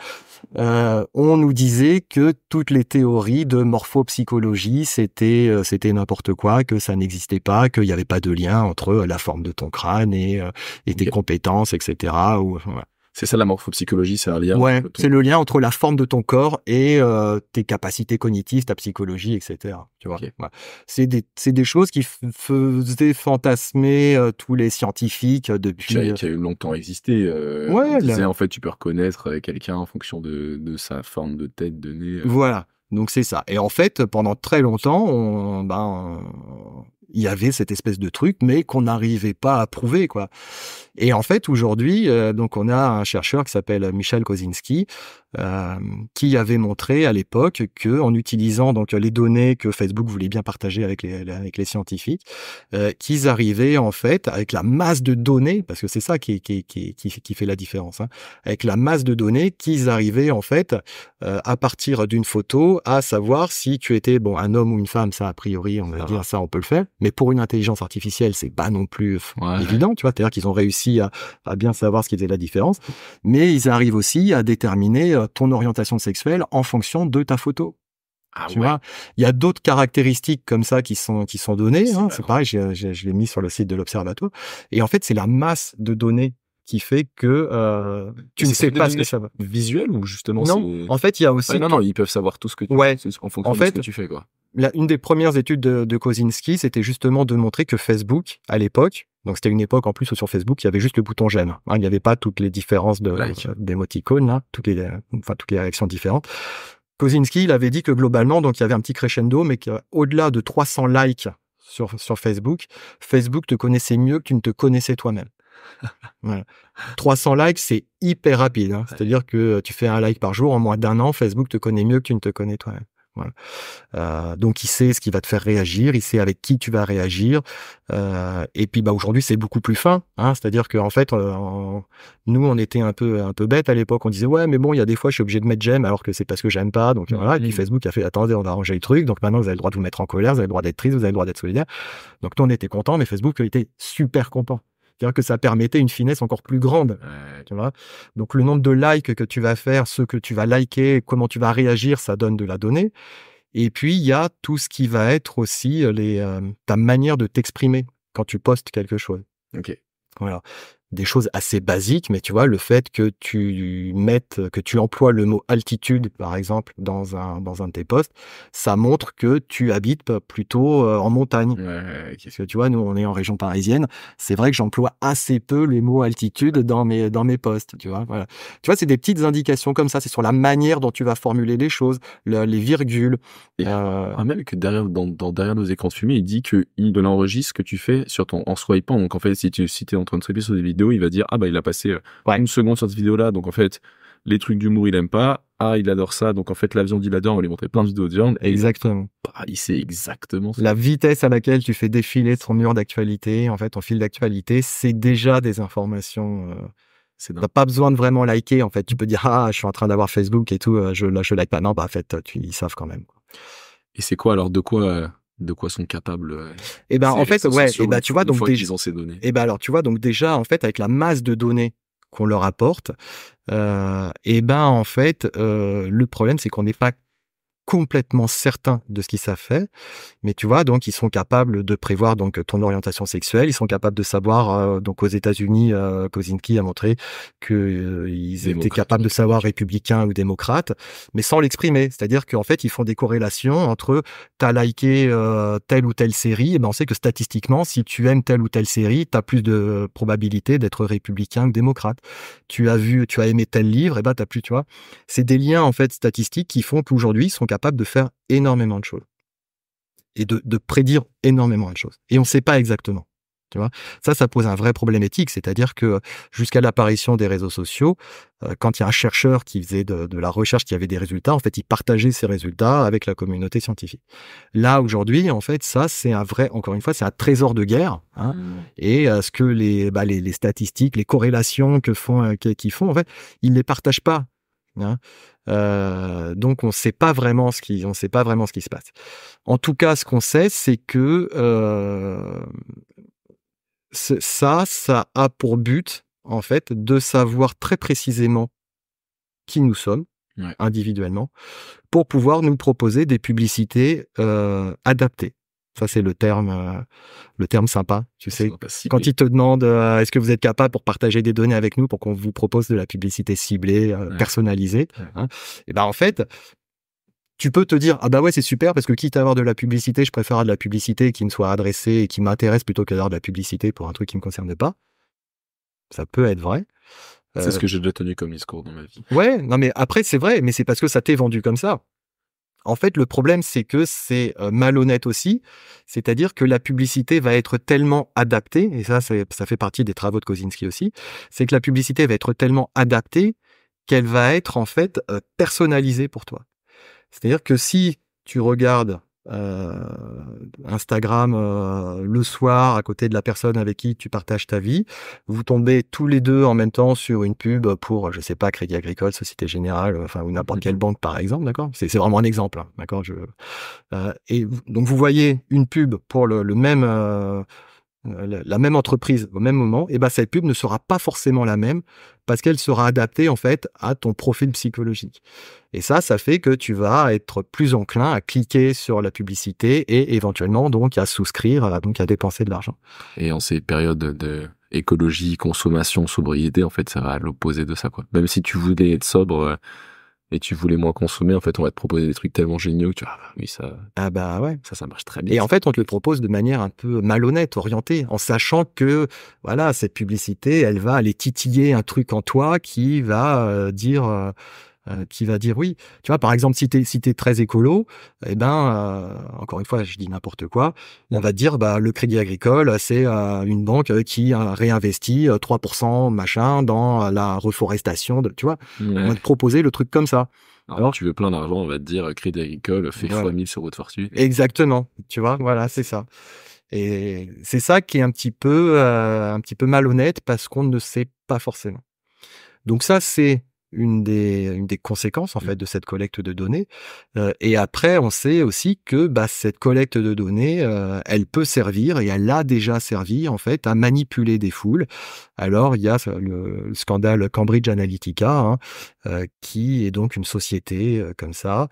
on nous disait que toutes les théories de morphopsychologie c'était n'importe quoi, que ça n'existait pas, qu'il n'y avait pas de lien entre la forme de ton crâne et tes compétences, etc. Ou voilà. C'est ça la morphopsychologie, c'est un lien. Ouais, c'est le lien entre la forme de ton corps et tes capacités cognitives, ta psychologie, etc. Tu vois, ouais. C'est des choses qui faisaient fantasmer tous les scientifiques depuis. Qui a eu longtemps existé. On disait en fait, tu peux reconnaître quelqu'un en fonction de sa forme de tête, de nez. Voilà, donc c'est ça. Et en fait, pendant très longtemps, il y avait cette espèce de truc, mais qu'on n'arrivait pas à prouver, quoi. Et en fait, aujourd'hui, donc on a un chercheur qui s'appelle Michel Kosinski, qui avait montré à l'époque que, en utilisant donc les données que Facebook voulait bien partager avec les scientifiques, qu'ils arrivaient en fait avec la masse de données, parce que c'est ça qui fait la différence, hein, avec la masse de données, qu'ils arrivaient en fait à partir d'une photo à savoir si tu étais un homme ou une femme. Ça a priori, on va dire ça, on peut le faire. Mais pour une intelligence artificielle, c'est pas non plus évident, tu vois. C'est-à-dire qu'ils ont réussi à bien savoir ce qui faisait la différence, mais ils arrivent aussi à déterminer ton orientation sexuelle en fonction de ta photo. Tu vois, il y a d'autres caractéristiques comme ça qui sont données. Hein, c'est pareil, je l'ai mis sur le site de l'Observatoire. Et en fait, c'est la masse de données qui fait que tu ne sais pas ce que ça va. Visuel ou justement non, en fait, il y a aussi... non, ils peuvent savoir tout ce que tu fais en fonction de ce que tu fais, quoi. Une des premières études de Kosinski, c'était justement de montrer que Facebook, à l'époque, donc c'était une époque en plus où sur Facebook, il y avait juste le bouton j'aime. Hein, il n'y avait pas toutes les différences d'émoticônes, là, toutes les réactions différentes. Kosinski, il avait dit que globalement, donc il y avait un petit crescendo, mais qu'au-delà de 300 likes sur Facebook, Facebook te connaissait mieux que tu ne te connaissais toi-même. Voilà. 300 likes, c'est hyper rapide. Hein. C'est-à-dire que tu fais un like par jour, en moins d'1 an, Facebook te connaît mieux que tu ne te connais toi-même. Voilà. Donc il sait ce qui va te faire réagir, il sait avec qui tu vas réagir. Et puis aujourd'hui c'est beaucoup plus fin. Hein. C'est-à-dire qu'en fait, nous on était un peu bêtes à l'époque. On disait ouais mais bon il y a des fois je suis obligé de mettre j'aime alors que c'est parce que j'aime pas. Donc voilà. Et puis Facebook a fait attendez on va arranger le truc. Donc maintenant vous avez le droit de vous mettre en colère, vous avez le droit d'être triste, vous avez le droit d'être solidaire. Donc nous on était contents, mais Facebook était super content. C'est-à-dire que ça permettait une finesse encore plus grande. Tu vois. Donc, le nombre de likes que tu vas faire, ceux que tu vas liker, comment tu vas réagir, ça donne de la donnée. Et puis, il y a tout ce qui va être aussi ta manière de t'exprimer quand tu postes quelque chose. Ok. Voilà. Des choses assez basiques, mais tu vois, le fait que tu emploies le mot altitude, par exemple, dans un de tes posts, ça montre que tu habites plutôt en montagne. Parce que tu vois, nous, on est en région parisienne. C'est vrai que j'emploie assez peu les mots altitude dans mes posts, tu vois. Voilà. Tu vois, c'est des petites indications comme ça. C'est sur la manière dont tu vas formuler les choses, les virgules. Et même que derrière nos écrans de fumée, il dit qu'il enregistre ce que tu fais en swipant. Donc, en fait, si tu es en train de swiper sur des vidéos, il va dire il a passé une seconde sur cette vidéo là, donc en fait les trucs d'humour il aime pas, il adore ça, donc en fait la viande il adore, on va lui montrer plein de vidéos de viande. Exactement. Il sait exactement la vitesse à laquelle tu fais défiler ton mur d'actualité, en fait ton fil d'actualité, c'est déjà des informations. T'as pas besoin de vraiment liker, en fait tu peux dire je suis en train d'avoir Facebook et tout, je like pas. Non, en fait ils savent quand même. Et c'est quoi alors de quoi sont capables en fait tu vois donc déjà ils ont ces données. Alors tu vois donc déjà en fait avec la masse de données qu'on leur apporte en fait le problème c'est qu'on n'est pas complètement certains de ce qu'ils savent faire, mais tu vois, donc ils sont capables de prévoir donc ton orientation sexuelle, ils sont capables de savoir, donc aux États-Unis, Kozinski a montré que ils étaient capables de savoir républicain ou démocrate, mais sans l'exprimer. C'est-à-dire qu'en fait, ils font des corrélations entre t'as liké telle ou telle série, et ben on sait que statistiquement, si tu aimes telle ou telle série, t'as plus de probabilité d'être républicain que démocrate. Tu as aimé tel livre, et ben t'as plus, tu vois. C'est des liens en fait statistiques qui font qu'aujourd'hui ils sont capables de faire énormément de choses et de prédire énormément de choses. Et on ne sait pas exactement. Tu vois, ça pose un vrai problème éthique, c'est-à-dire que jusqu'à l'apparition des réseaux sociaux, quand il y a un chercheur qui faisait de la recherche, qui avait des résultats, en fait, il partageait ces résultats avec la communauté scientifique. Là, aujourd'hui, en fait, ça, c'est un vrai, encore une fois, c'est un trésor de guerre. Hein, et ce que les statistiques, les corrélations qu'ils font, en fait, ils ne les partagent pas. Hein. Donc on sait pas vraiment ce qui se passe. En tout cas, ce qu'on sait, c'est que ça a pour but, en fait, de savoir très précisément qui nous sommes, individuellement, pour pouvoir nous proposer des publicités adaptées. Ça, c'est le terme sympa, tu sais. Quand ils te demandent est-ce que vous êtes capable pour partager des données avec nous pour qu'on vous propose de la publicité ciblée, personnalisée, hein, et ben en fait, tu peux te dire ah bah ouais c'est super parce que quitte à avoir de la publicité, je préfère avoir de la publicité qui me soit adressée et qui m'intéresse plutôt que d'avoir de la publicité pour un truc qui me concerne pas. Ça peut être vrai. C'est ce que j'ai déjà tenu comme discours dans ma vie. Ouais, non mais après c'est vrai, mais c'est parce que ça t'est vendu comme ça. En fait, le problème, c'est que c'est malhonnête aussi. C'est-à-dire que la publicité va être tellement adaptée, et ça fait partie des travaux de Kozinski aussi, c'est que la publicité va être tellement adaptée qu'elle va être en fait personnalisée pour toi. C'est-à-dire que si tu regardes Instagram le soir à côté de la personne avec qui tu partages ta vie, vous tombez tous les deux en même temps sur une pub pour, je sais pas, Crédit Agricole, Société Générale, enfin ou n'importe quelle banque par exemple, d'accord. C'est vraiment un exemple, hein, d'accord. Donc vous voyez une pub pour le même la même entreprise au même moment, et ben cette pub ne sera pas forcément la même parce qu'elle sera adaptée en fait à ton profil psychologique. Et ça fait que tu vas être plus enclin à cliquer sur la publicité et éventuellement donc à souscrire, donc à dépenser de l'argent. Et en ces périodes de écologie, consommation, sobriété, en fait, ça va à l'opposé de ça, quoi. Même si tu voulais être sobre et tu voulais moins consommer, en fait, on va te proposer des trucs tellement géniaux que tu vois, oui, ça. Ah bah ouais. Ça marche très bien. Et en fait, on te le propose de manière un peu malhonnête, orientée, en sachant que, voilà, cette publicité, elle va aller titiller un truc en toi qui va dire oui. Tu vois, par exemple, si t'es très écolo, eh ben, encore une fois, je dis n'importe quoi, on va te dire, bah, le Crédit Agricole, c'est une banque qui réinvestit 3% machin dans la reforestation, tu vois. Ouais. On va te proposer le truc comme ça. Alors, tu veux plein d'argent, on va te dire Crédit Agricole fait x1000 sur votre fortune. Exactement. Tu vois, voilà, c'est ça. Et c'est ça qui est un petit peu malhonnête parce qu'on ne sait pas forcément. Donc ça, c'est une des conséquences en fait de cette collecte de données. Et après, on sait aussi que cette collecte de données, elle peut servir et elle a déjà servi en fait à manipuler des foules. Alors il y a le scandale Cambridge Analytica, hein, qui est donc une société comme ça.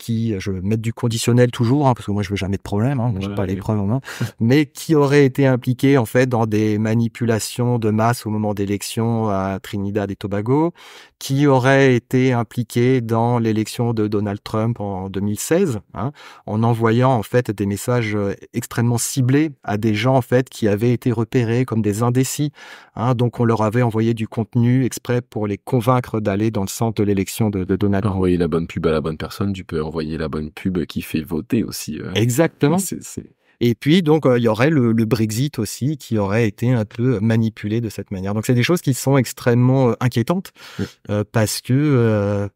Je vais mettre du conditionnel toujours, hein, parce que moi je veux jamais de problème, hein, j'ai pas les preuves en main, mais qui aurait été impliqué en fait dans des manipulations de masse au moment d'élections à Trinidad et Tobago, qui aurait été impliqué dans l'élection de Donald Trump en 2016, hein, en envoyant en fait des messages extrêmement ciblés à des gens en fait qui avaient été repérés comme des indécis, hein, donc on leur avait envoyé du contenu exprès pour les convaincre d'aller dans le centre de l'élection de Donald Trump. Envoyer la bonne pub à la bonne personne, tu peux envoyer la bonne pub qui fait voter aussi. Exactement. Et puis, donc, il y aurait le Brexit aussi qui aurait été un peu manipulé de cette manière. Donc, c'est des choses qui sont extrêmement inquiétantes parce que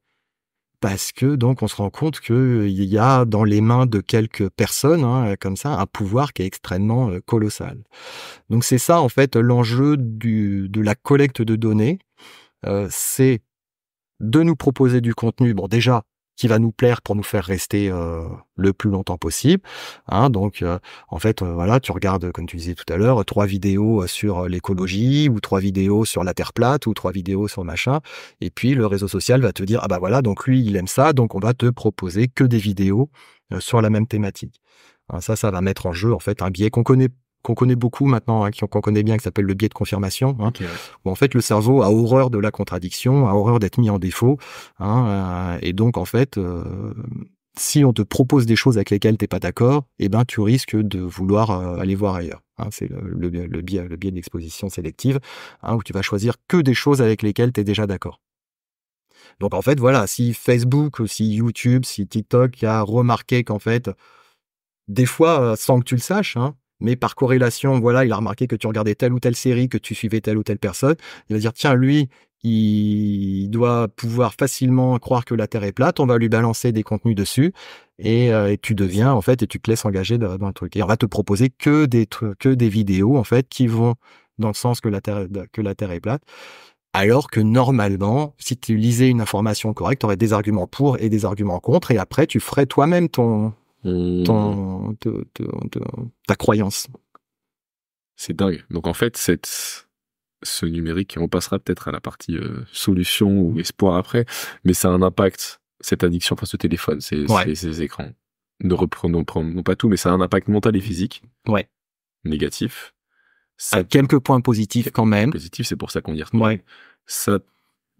donc, on se rend compte qu'il y a dans les mains de quelques personnes, hein, comme ça, un pouvoir qui est extrêmement colossal. Donc, c'est ça, en fait, l'enjeu de la collecte de données. C'est de nous proposer du contenu. Bon, déjà, qui va nous plaire pour nous faire rester le plus longtemps possible. Hein, donc, en fait, voilà, tu regardes, comme tu disais tout à l'heure, 3 vidéos sur l'écologie, ou 3 vidéos sur la Terre plate, ou 3 vidéos sur machin. Et puis, le réseau social va te dire, ah bah voilà, donc lui, il aime ça, donc on va te proposer que des vidéos sur la même thématique. Hein, ça va mettre en jeu, en fait, un biais qu'on connaît beaucoup maintenant, hein, qu'on connaît bien, qui s'appelle le biais de confirmation, hein, Okay, ouais. où en fait le cerveau a horreur de la contradiction, a horreur d'être mis en défaut, hein, et donc en fait, si on te propose des choses avec lesquelles t'es pas d'accord, eh ben tu risques de vouloir aller voir ailleurs. Hein, c'est le biais d'exposition sélective, hein, où tu vas choisir que des choses avec lesquelles tu es déjà d'accord. Donc en fait, voilà, si Facebook, si YouTube, si TikTok a remarqué qu'en fait, des fois, sans que tu le saches, hein, mais par corrélation, voilà, il a remarqué que tu regardais telle ou telle série, que tu suivais telle ou telle personne. Il va dire, tiens, lui, il doit pouvoir facilement croire que la Terre est plate. On va lui balancer des contenus dessus et tu deviens, en fait, et tu te laisses engager dans un truc. Et on va te proposer que des trucs, que des vidéos, en fait, qui vont dans le sens que la Terre est plate. Alors que normalement, si tu lisais une information correcte, tu aurais des arguments pour et des arguments contre, et après, tu ferais toi-même ta croyance. C'est dingue. Donc en fait, ce numérique, on passera peut-être à la partie solution ou espoir après, mais ça a un impact, cette addiction face au téléphone, ces écrans. Ne reprenons non pas tout, mais ça a un impact mental et physique Ouais. négatif. Ça, quelques points positifs quand même. Positif, c'est pour ça qu'on y retourne. Ouais. Ça,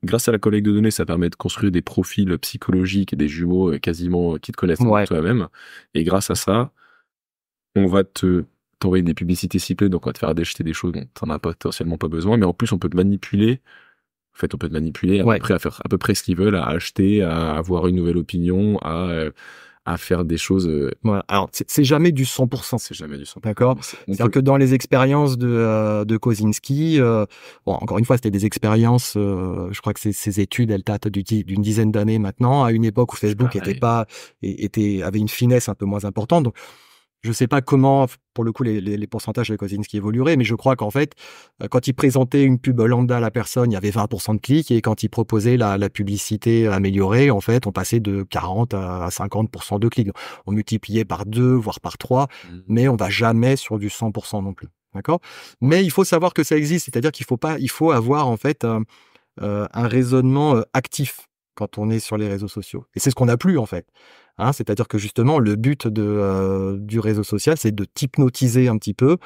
grâce à la collecte de données, ça permet de construire des profils psychologiques et des jumeaux quasiment qui te connaissent toi-même. Et grâce à ça, on va t'envoyer des publicités ciblées, donc on va te faire acheter des choses dont t'en as potentiellement pas besoin, mais en plus on peut te manipuler. En fait, on peut te manipuler à faire à peu près ce qu'ils veulent, à acheter, à avoir une nouvelle opinion, à faire des choses. Voilà. Alors, c'est jamais du 100%. C'est jamais du 100%. D'accord. C'est-à-dire que dans les expériences de Kosinski, bon, encore une fois, c'était des expériences. Je crois que ces études, elles datent d'une dizaine d'années maintenant, à une époque où Facebook avait une finesse un peu moins importante. Donc, je sais pas comment, pour le coup, les pourcentages de Kosinski évolueraient, mais je crois qu'en fait, quand il présentait une pub lambda à la personne, il y avait 20% de clics, et quand il proposait la publicité améliorée, en fait, on passait de 40 à 50% de clics. On multipliait par 2, voire par 3, mais on va jamais sur du 100% non plus. D'accord? Mais il faut savoir que ça existe, c'est-à-dire qu'il faut avoir, en fait, un raisonnement actif quand on est sur les réseaux sociaux. Et c'est ce qu'on n'a plus, en fait. Hein, c'est-à-dire que justement, le but du réseau social, c'est de t'hypnotiser un petit peu,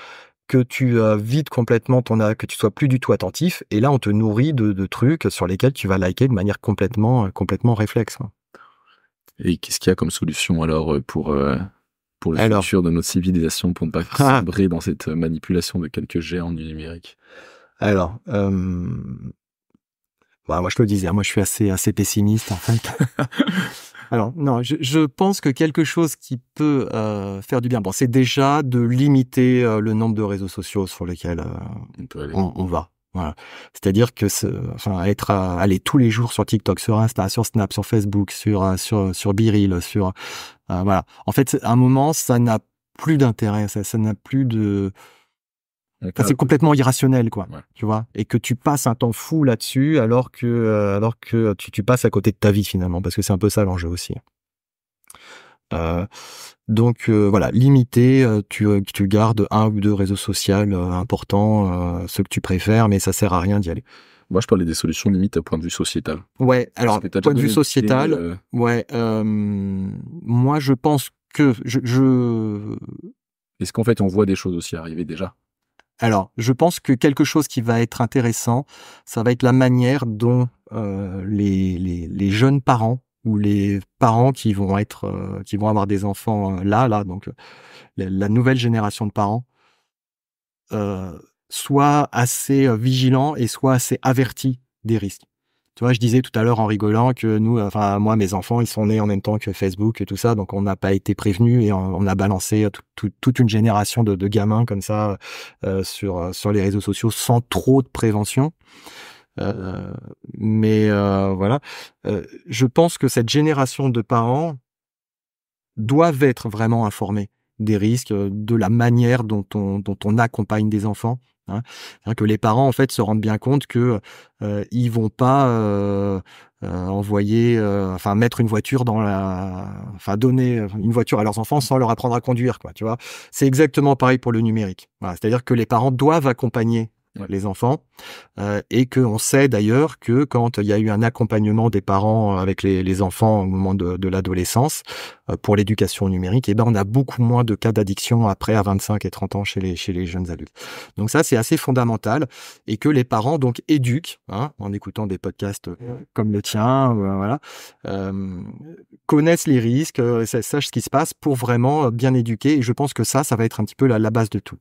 que tu vides complètement que tu sois plus du tout attentif. Et là, on te nourrit de trucs sur lesquels tu vas liker de manière complètement réflexe. Et qu'est-ce qu'il y a comme solution alors pour le futur de notre civilisation, pour ne pas sombrer dans cette manipulation de quelques géants du numérique? Alors, moi je te le disais, moi je suis assez pessimiste en fait. Alors non, je pense que quelque chose qui peut faire du bien, bon, c'est déjà de limiter le nombre de réseaux sociaux sur lesquels on va. Voilà. C'est-à-dire que aller tous les jours sur TikTok, sur Insta, sur Snap, sur Facebook, sur BeReal, voilà. En fait, à un moment, ça n'a plus d'intérêt, ça n'a plus de. C'est complètement irrationnel, quoi. Ouais. Tu vois, et que tu passes un temps fou là-dessus, alors que tu passes à côté de ta vie finalement, parce que c'est un peu ça l'enjeu aussi. Donc voilà, limité, tu gardes 1 ou 2 réseaux sociaux importants, ceux que tu préfères, mais ça sert à rien d'y aller. Moi, je parlais des solutions limites à point de vue sociétal. Ouais, alors point de vue sociétal, moi je pense que Est-ce qu'en fait on voit des choses aussi arriver déjà? Alors, je pense que quelque chose qui va être intéressant, ça va être la manière dont les jeunes parents ou les parents qui vont avoir des enfants donc la nouvelle génération de parents, soient assez vigilants et soient assez avertis des risques. Tu vois, je disais tout à l'heure en rigolant que moi, mes enfants, ils sont nés en même temps que Facebook et tout ça, donc on n'a pas été prévenus et on a balancé toute une génération de gamins comme ça sur les réseaux sociaux sans trop de prévention. Mais voilà, je pense que cette génération de parents doivent être vraiment informés des risques, de la manière dont on accompagne des enfants. Hein. C'est-à-dire que les parents en fait se rendent bien compte que ils vont pas envoyer, enfin mettre une voiture enfin donner une voiture à leurs enfants sans leur apprendre à conduire, quoi. Tu vois, c'est exactement pareil pour le numérique. Voilà, c'est-à-dire que les parents doivent accompagner les enfants, et qu'on sait d'ailleurs que quand il y a eu un accompagnement des parents avec les enfants au moment de l'adolescence pour l'éducation numérique, on a beaucoup moins de cas d'addiction après à 25 et 30 ans chez les jeunes adultes. Donc ça, c'est assez fondamental, et que les parents donc éduquent, en écoutant des podcasts comme le tien, voilà, connaissent les risques, sachent ce qui se passe pour vraiment bien éduquer. Et je pense que ça va être un petit peu la base de tout.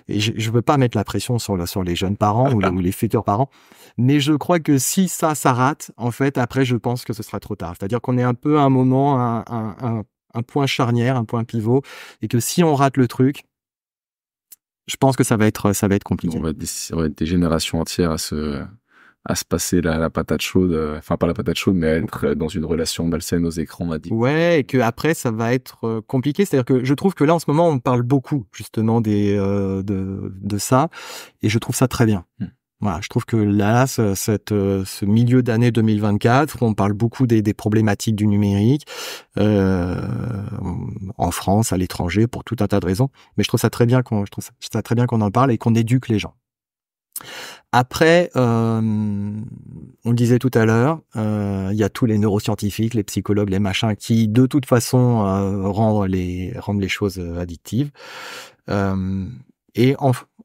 Et je veux pas mettre la pression sur les jeunes parents ou les futurs parents, mais je crois que si ça rate, en fait, après, je pense que ce sera trop tard. C'est-à-dire qu'on est un peu à un moment, un point charnière, un point pivot, et que si on rate le truc, je pense que ça va être compliqué. On va être des générations entières à se passer la patate chaude, enfin pas la patate chaude, mais à être dans une relation malsaine aux écrans, on a dit. Ouais, et que après ça va être compliqué. C'est-à-dire que je trouve que là en ce moment on parle beaucoup justement de ça, et je trouve ça très bien. Voilà, je trouve que là, ce milieu d'année 2024, on parle beaucoup des problématiques du numérique, en France, à l'étranger, pour tout un tas de raisons. Mais je trouve ça très bien qu'on en parle et qu'on éduque les gens. Après, on le disait tout à l'heure, il y a tous les neuroscientifiques, les psychologues, les machins, qui de toute façon rendent les choses addictives. Et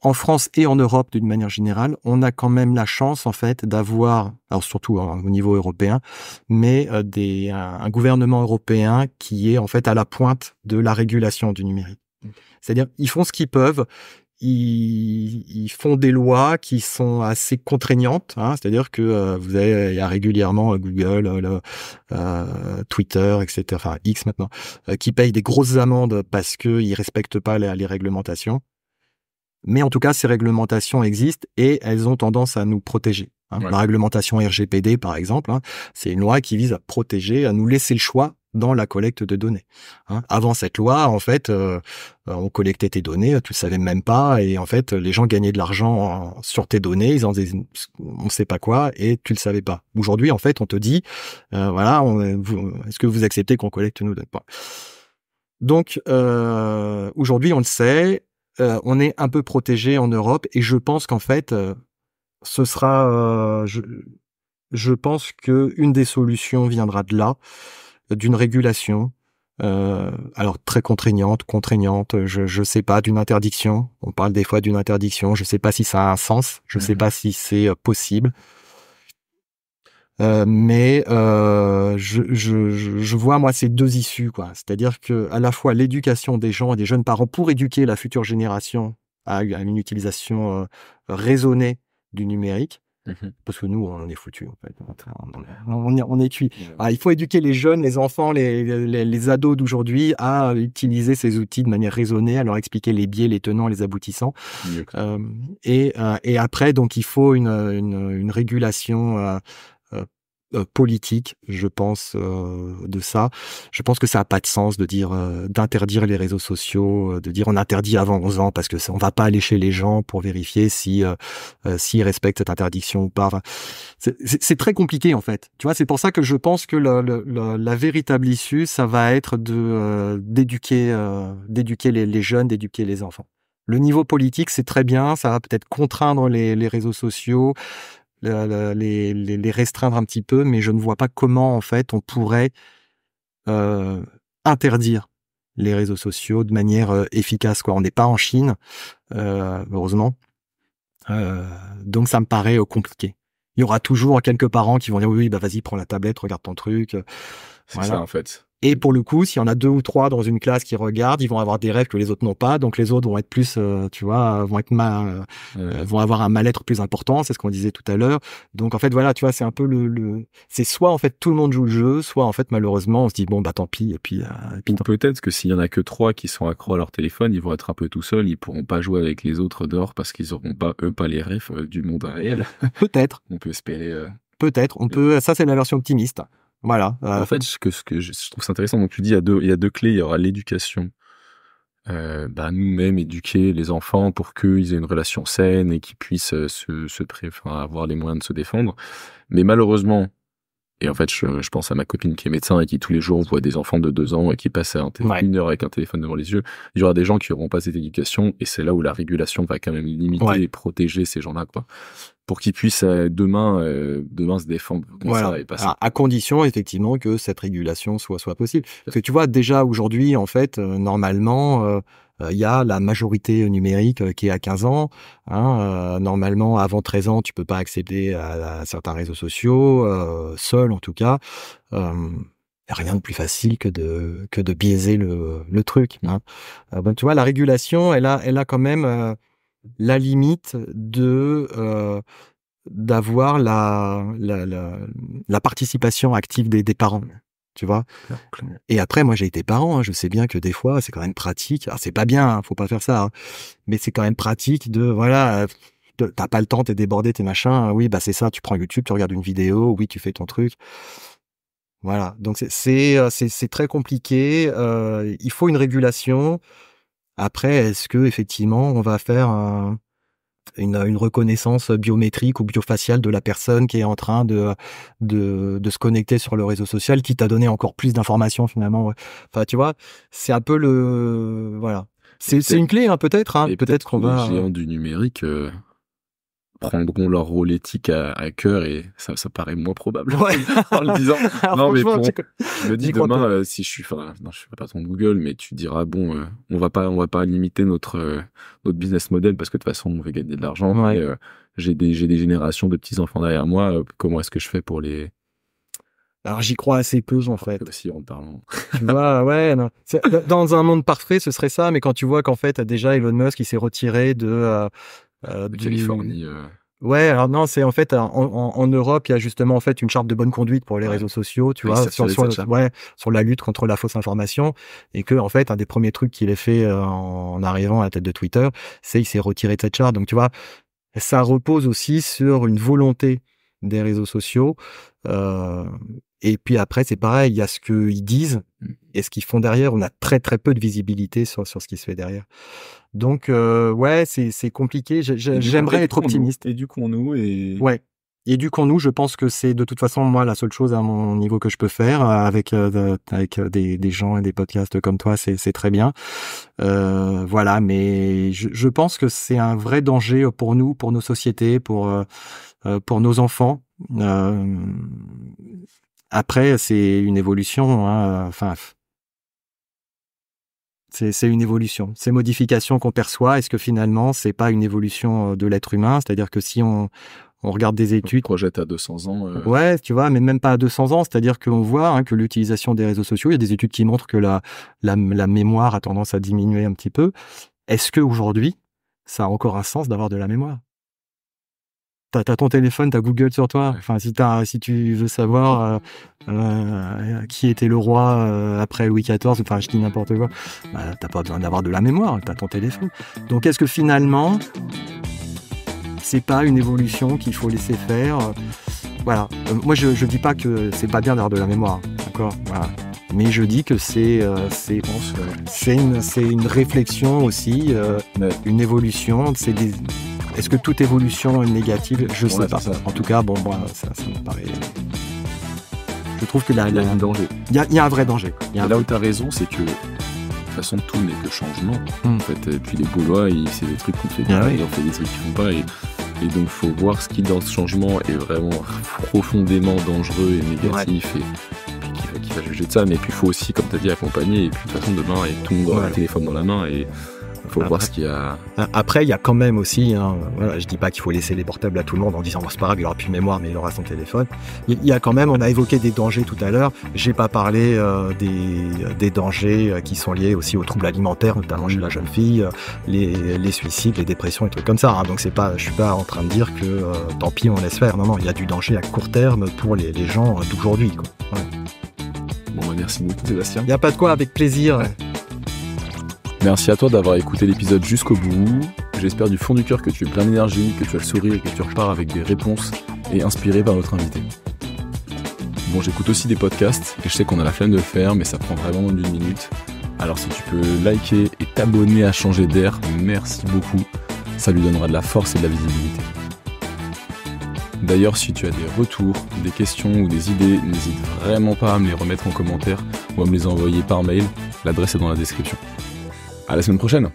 en France et en Europe d'une manière générale, on a quand même la chance en fait d'avoir, alors surtout au niveau européen, mais un gouvernement européen qui est en fait à la pointe de la régulation du numérique. C'est-à-dire ils font ce qu'ils peuvent. Ils font des lois qui sont assez contraignantes, c'est-à-dire que il y a régulièrement Google, Twitter, etc., enfin X maintenant, qui payent des grosses amendes parce qu'ils respectent pas les réglementations. Mais en tout cas, ces réglementations existent et elles ont tendance à nous protéger. La réglementation RGPD, par exemple, c'est une loi qui vise à protéger, à nous laisser le choix dans la collecte de données. Avant cette loi, en fait, on collectait tes données, tu le savais même pas, et en fait, les gens gagnaient de l'argent sur tes données, ils en faisaient on sait pas quoi, et tu le savais pas. Aujourd'hui, en fait, on te dit, voilà, est-ce que vous acceptez qu'on collecte nos données? Donc, aujourd'hui, on le sait, on est un peu protégé en Europe, et je pense qu'en fait, ce sera, je pense que une des solutions viendra de là, d'une régulation, alors très contraignante, je sais pas, d'une interdiction. On parle des fois d'une interdiction. Je sais pas si ça a un sens. Je sais pas si c'est possible. Mais je vois moi ces deux issues, quoi. C'est-à-dire que à la fois l'éducation des gens et des jeunes parents pour éduquer la future génération à une utilisation raisonnée du numérique. Parce que nous, on est foutus, en fait. On est cuit. Il faut éduquer les jeunes, les enfants, les ados d'aujourd'hui à utiliser ces outils de manière raisonnée, à leur expliquer les biais, les tenants, les aboutissants. Et après, donc, il faut une régulation politique, je pense, de ça. Je pense que ça n'a pas de sens de dire d'interdire les réseaux sociaux, de dire on interdit avant 11 ans parce que on va pas aller chez les gens pour vérifier si s'ils respectent cette interdiction ou pas. Enfin, c'est très compliqué en fait. Tu vois, c'est pour ça que je pense que la véritable issue, ça va être d'éduquer les jeunes, d'éduquer les enfants. Le niveau politique, c'est très bien, ça va peut-être contraindre les réseaux sociaux, les restreindre un petit peu, mais je ne vois pas comment en fait on pourrait interdire les réseaux sociaux de manière efficace, quoi. On n'est pas en Chine, heureusement, donc ça me paraît compliqué. Il y aura toujours quelques parents qui vont dire oui, bah vas-y, prends la tablette, regarde ton truc. C'est ça en fait. Et pour le coup, s'il y en a 2 ou 3 dans une classe qui regardent, ils vont avoir des rêves que les autres n'ont pas. Donc les autres vont être plus, tu vois, vont avoir un mal-être plus important. C'est ce qu'on disait tout à l'heure. Donc en fait, voilà, tu vois, c'est un peu c'est soit en fait tout le monde joue le jeu, soit en fait malheureusement on se dit bon bah tant pis. Et puis peut-être que s'il y en a que 3 qui sont accros à leur téléphone, ils vont être un peu tout seuls. Ils pourront pas jouer avec les autres dehors parce qu'ils auront pas les rêves du monde réel. Peut-être. On peut espérer. Peut-être. Ça c'est la version optimiste. Voilà. En fait, ce que je trouve ça intéressant, donc tu dis, il y a deux clés. Il y aura l'éducation. Nous-mêmes éduquer les enfants pour qu'ils aient une relation saine et qu'ils puissent avoir les moyens de se défendre. Mais malheureusement, Et en fait, je pense à ma copine qui est médecin et qui tous les jours voit des enfants de 2 ans et qui passent une heure avec un téléphone devant les yeux. Il y aura des gens qui n'auront pas cette éducation et c'est là où la régulation va quand même limiter et protéger ces gens-là, quoi. Pour qu'ils puissent demain se défendre. Voilà. À condition, effectivement, que cette régulation soit possible. Parce que tu vois, déjà aujourd'hui, en fait, normalement, il y a la majorité numérique qui est à 15 ans. Normalement, avant 13 ans, tu peux pas accéder à certains réseaux sociaux, seul en tout cas. Rien de plus facile que de biaiser le truc. Tu vois, la régulation, elle a quand même la limite d'avoir la participation active des parents. Tu vois. Et après, moi, j'ai été parent. Je sais bien que des fois, c'est quand même pratique. Alors, c'est pas bien, faut pas faire ça. Mais c'est quand même pratique t'as pas le temps, t'es débordé, t'es machin. Oui, c'est ça. Tu prends YouTube, tu regardes une vidéo. Oui, tu fais ton truc. Voilà. Donc c'est très compliqué. Il faut une régulation. Après, est-ce que effectivement, on va faire une reconnaissance biométrique ou biofaciale de la personne qui est en train de se connecter sur le réseau social, qui t'a donné encore plus d'informations finalement. Ouais. Enfin, tu vois, c'est un peu voilà. C'est une clé, peut-être. Peut-être qu'on va. Les géants du numérique prendront leur rôle éthique à cœur et ça paraît moins probable. Ouais. En le disant. Non, mais je me dis demain, si je ferai pas ton Google, mais tu diras on va pas limiter notre business model parce que de toute façon on veut gagner de l'argent. Ouais. Et, j'ai des générations de petits enfants derrière moi. Comment est-ce que je fais pour les... Alors j'y crois assez peu en fait. Aussi en parlant. Tu vois, ouais. Non. Dans un monde parfait, ce serait ça, mais quand tu vois qu'en fait déjà Elon Musk il s'est retiré de Californie. Ouais, alors non, c'est en fait en Europe, il y a justement en fait une charte de bonne conduite pour les réseaux sociaux, tu vois, sur la lutte contre la fausse information, et que en fait un des premiers trucs qu'il a fait en arrivant à la tête de Twitter, c'est il s'est retiré de cette charte. Donc tu vois, ça repose aussi sur une volonté des réseaux sociaux. Et puis après, c'est pareil, il y a ce qu'ils disent et ce qu'ils font derrière. On a très très peu de visibilité sur ce qui se fait derrière. Donc ouais, c'est compliqué. J'aimerais être optimiste. Éduquons-nous et... Ouais. Éduquons-nous. Je pense que c'est de toute façon moi la seule chose à mon niveau que je peux faire avec des gens et des podcasts comme toi. C'est très bien. Voilà, mais je pense que c'est un vrai danger pour nous, pour nos sociétés, pour nos enfants. Après, c'est une évolution. Enfin, c'est une évolution. Ces modifications qu'on perçoit, est-ce que finalement, c'est pas une évolution de l'être humain? C'est-à-dire que si on regarde des études... On projette à 200 ans. Ouais, tu vois, mais même pas à 200 ans. C'est-à-dire qu'on voit que l'utilisation des réseaux sociaux, il y a des études qui montrent que la mémoire a tendance à diminuer un petit peu. Est-ce qu'aujourd'hui, ça a encore un sens d'avoir de la mémoire? T'as ton téléphone, t'as Google sur toi. Enfin, si tu veux savoir qui était le roi après Louis XIV, enfin, je dis n'importe quoi, t'as pas besoin d'avoir de la mémoire, t'as ton téléphone. Donc, est-ce que finalement, c'est pas une évolution qu'il faut laisser faire? Voilà. Moi, je dis pas que c'est pas bien d'avoir de la mémoire, d'accord? Voilà. Mais je dis que c'est une réflexion aussi, une évolution. Est-ce que toute évolution est négative? Je sais pas. En tout cas, ça me paraît... Je trouve que là, il y a un danger. Il y a un vrai danger. Là où tu as raison, c'est que de toute façon, tout n'est que changement. En fait, et puis les Gaulois, c'est des trucs qu'on fait bien, ils ont fait des trucs qu'ils font pas. Et donc, il faut voir ce qui, dans ce changement, est vraiment profondément dangereux et négatif. Et qui va juger de ça. Mais puis, il faut aussi, comme tu as dit, accompagner. Et puis, de toute façon, demain, tout le monde aura un téléphone dans la main. Et il faut voir ce qu'il y a. Après, il y a quand même aussi, je dis pas qu'il faut laisser les portables à tout le monde en disant c'est pas grave, il aura plus de mémoire, mais il aura son téléphone. Il y a quand même, on a évoqué des dangers tout à l'heure. J'ai pas parlé des dangers qui sont liés aussi aux troubles alimentaires, notamment chez la jeune fille, les suicides, les dépressions et trucs comme ça. Donc je suis pas en train de dire que tant pis, on laisse faire. Non, il y a du danger à court terme pour les gens d'aujourd'hui. Ouais. Bon, merci beaucoup, Sébastien. Il y a pas de quoi, avec plaisir. Ouais. Merci à toi d'avoir écouté l'épisode jusqu'au bout. J'espère du fond du cœur que tu es plein d'énergie, que tu as le sourire et que tu repars avec des réponses et inspiré par notre invité. Bon, j'écoute aussi des podcasts et je sais qu'on a la flemme de le faire, mais ça prend vraiment moins d'1 minute. Alors si tu peux liker et t'abonner à Changer d'air, merci beaucoup. Ça lui donnera de la force et de la visibilité. D'ailleurs, si tu as des retours, des questions ou des idées, n'hésite vraiment pas à me les remettre en commentaire ou à me les envoyer par mail. L'adresse est dans la description. À la semaine prochaine!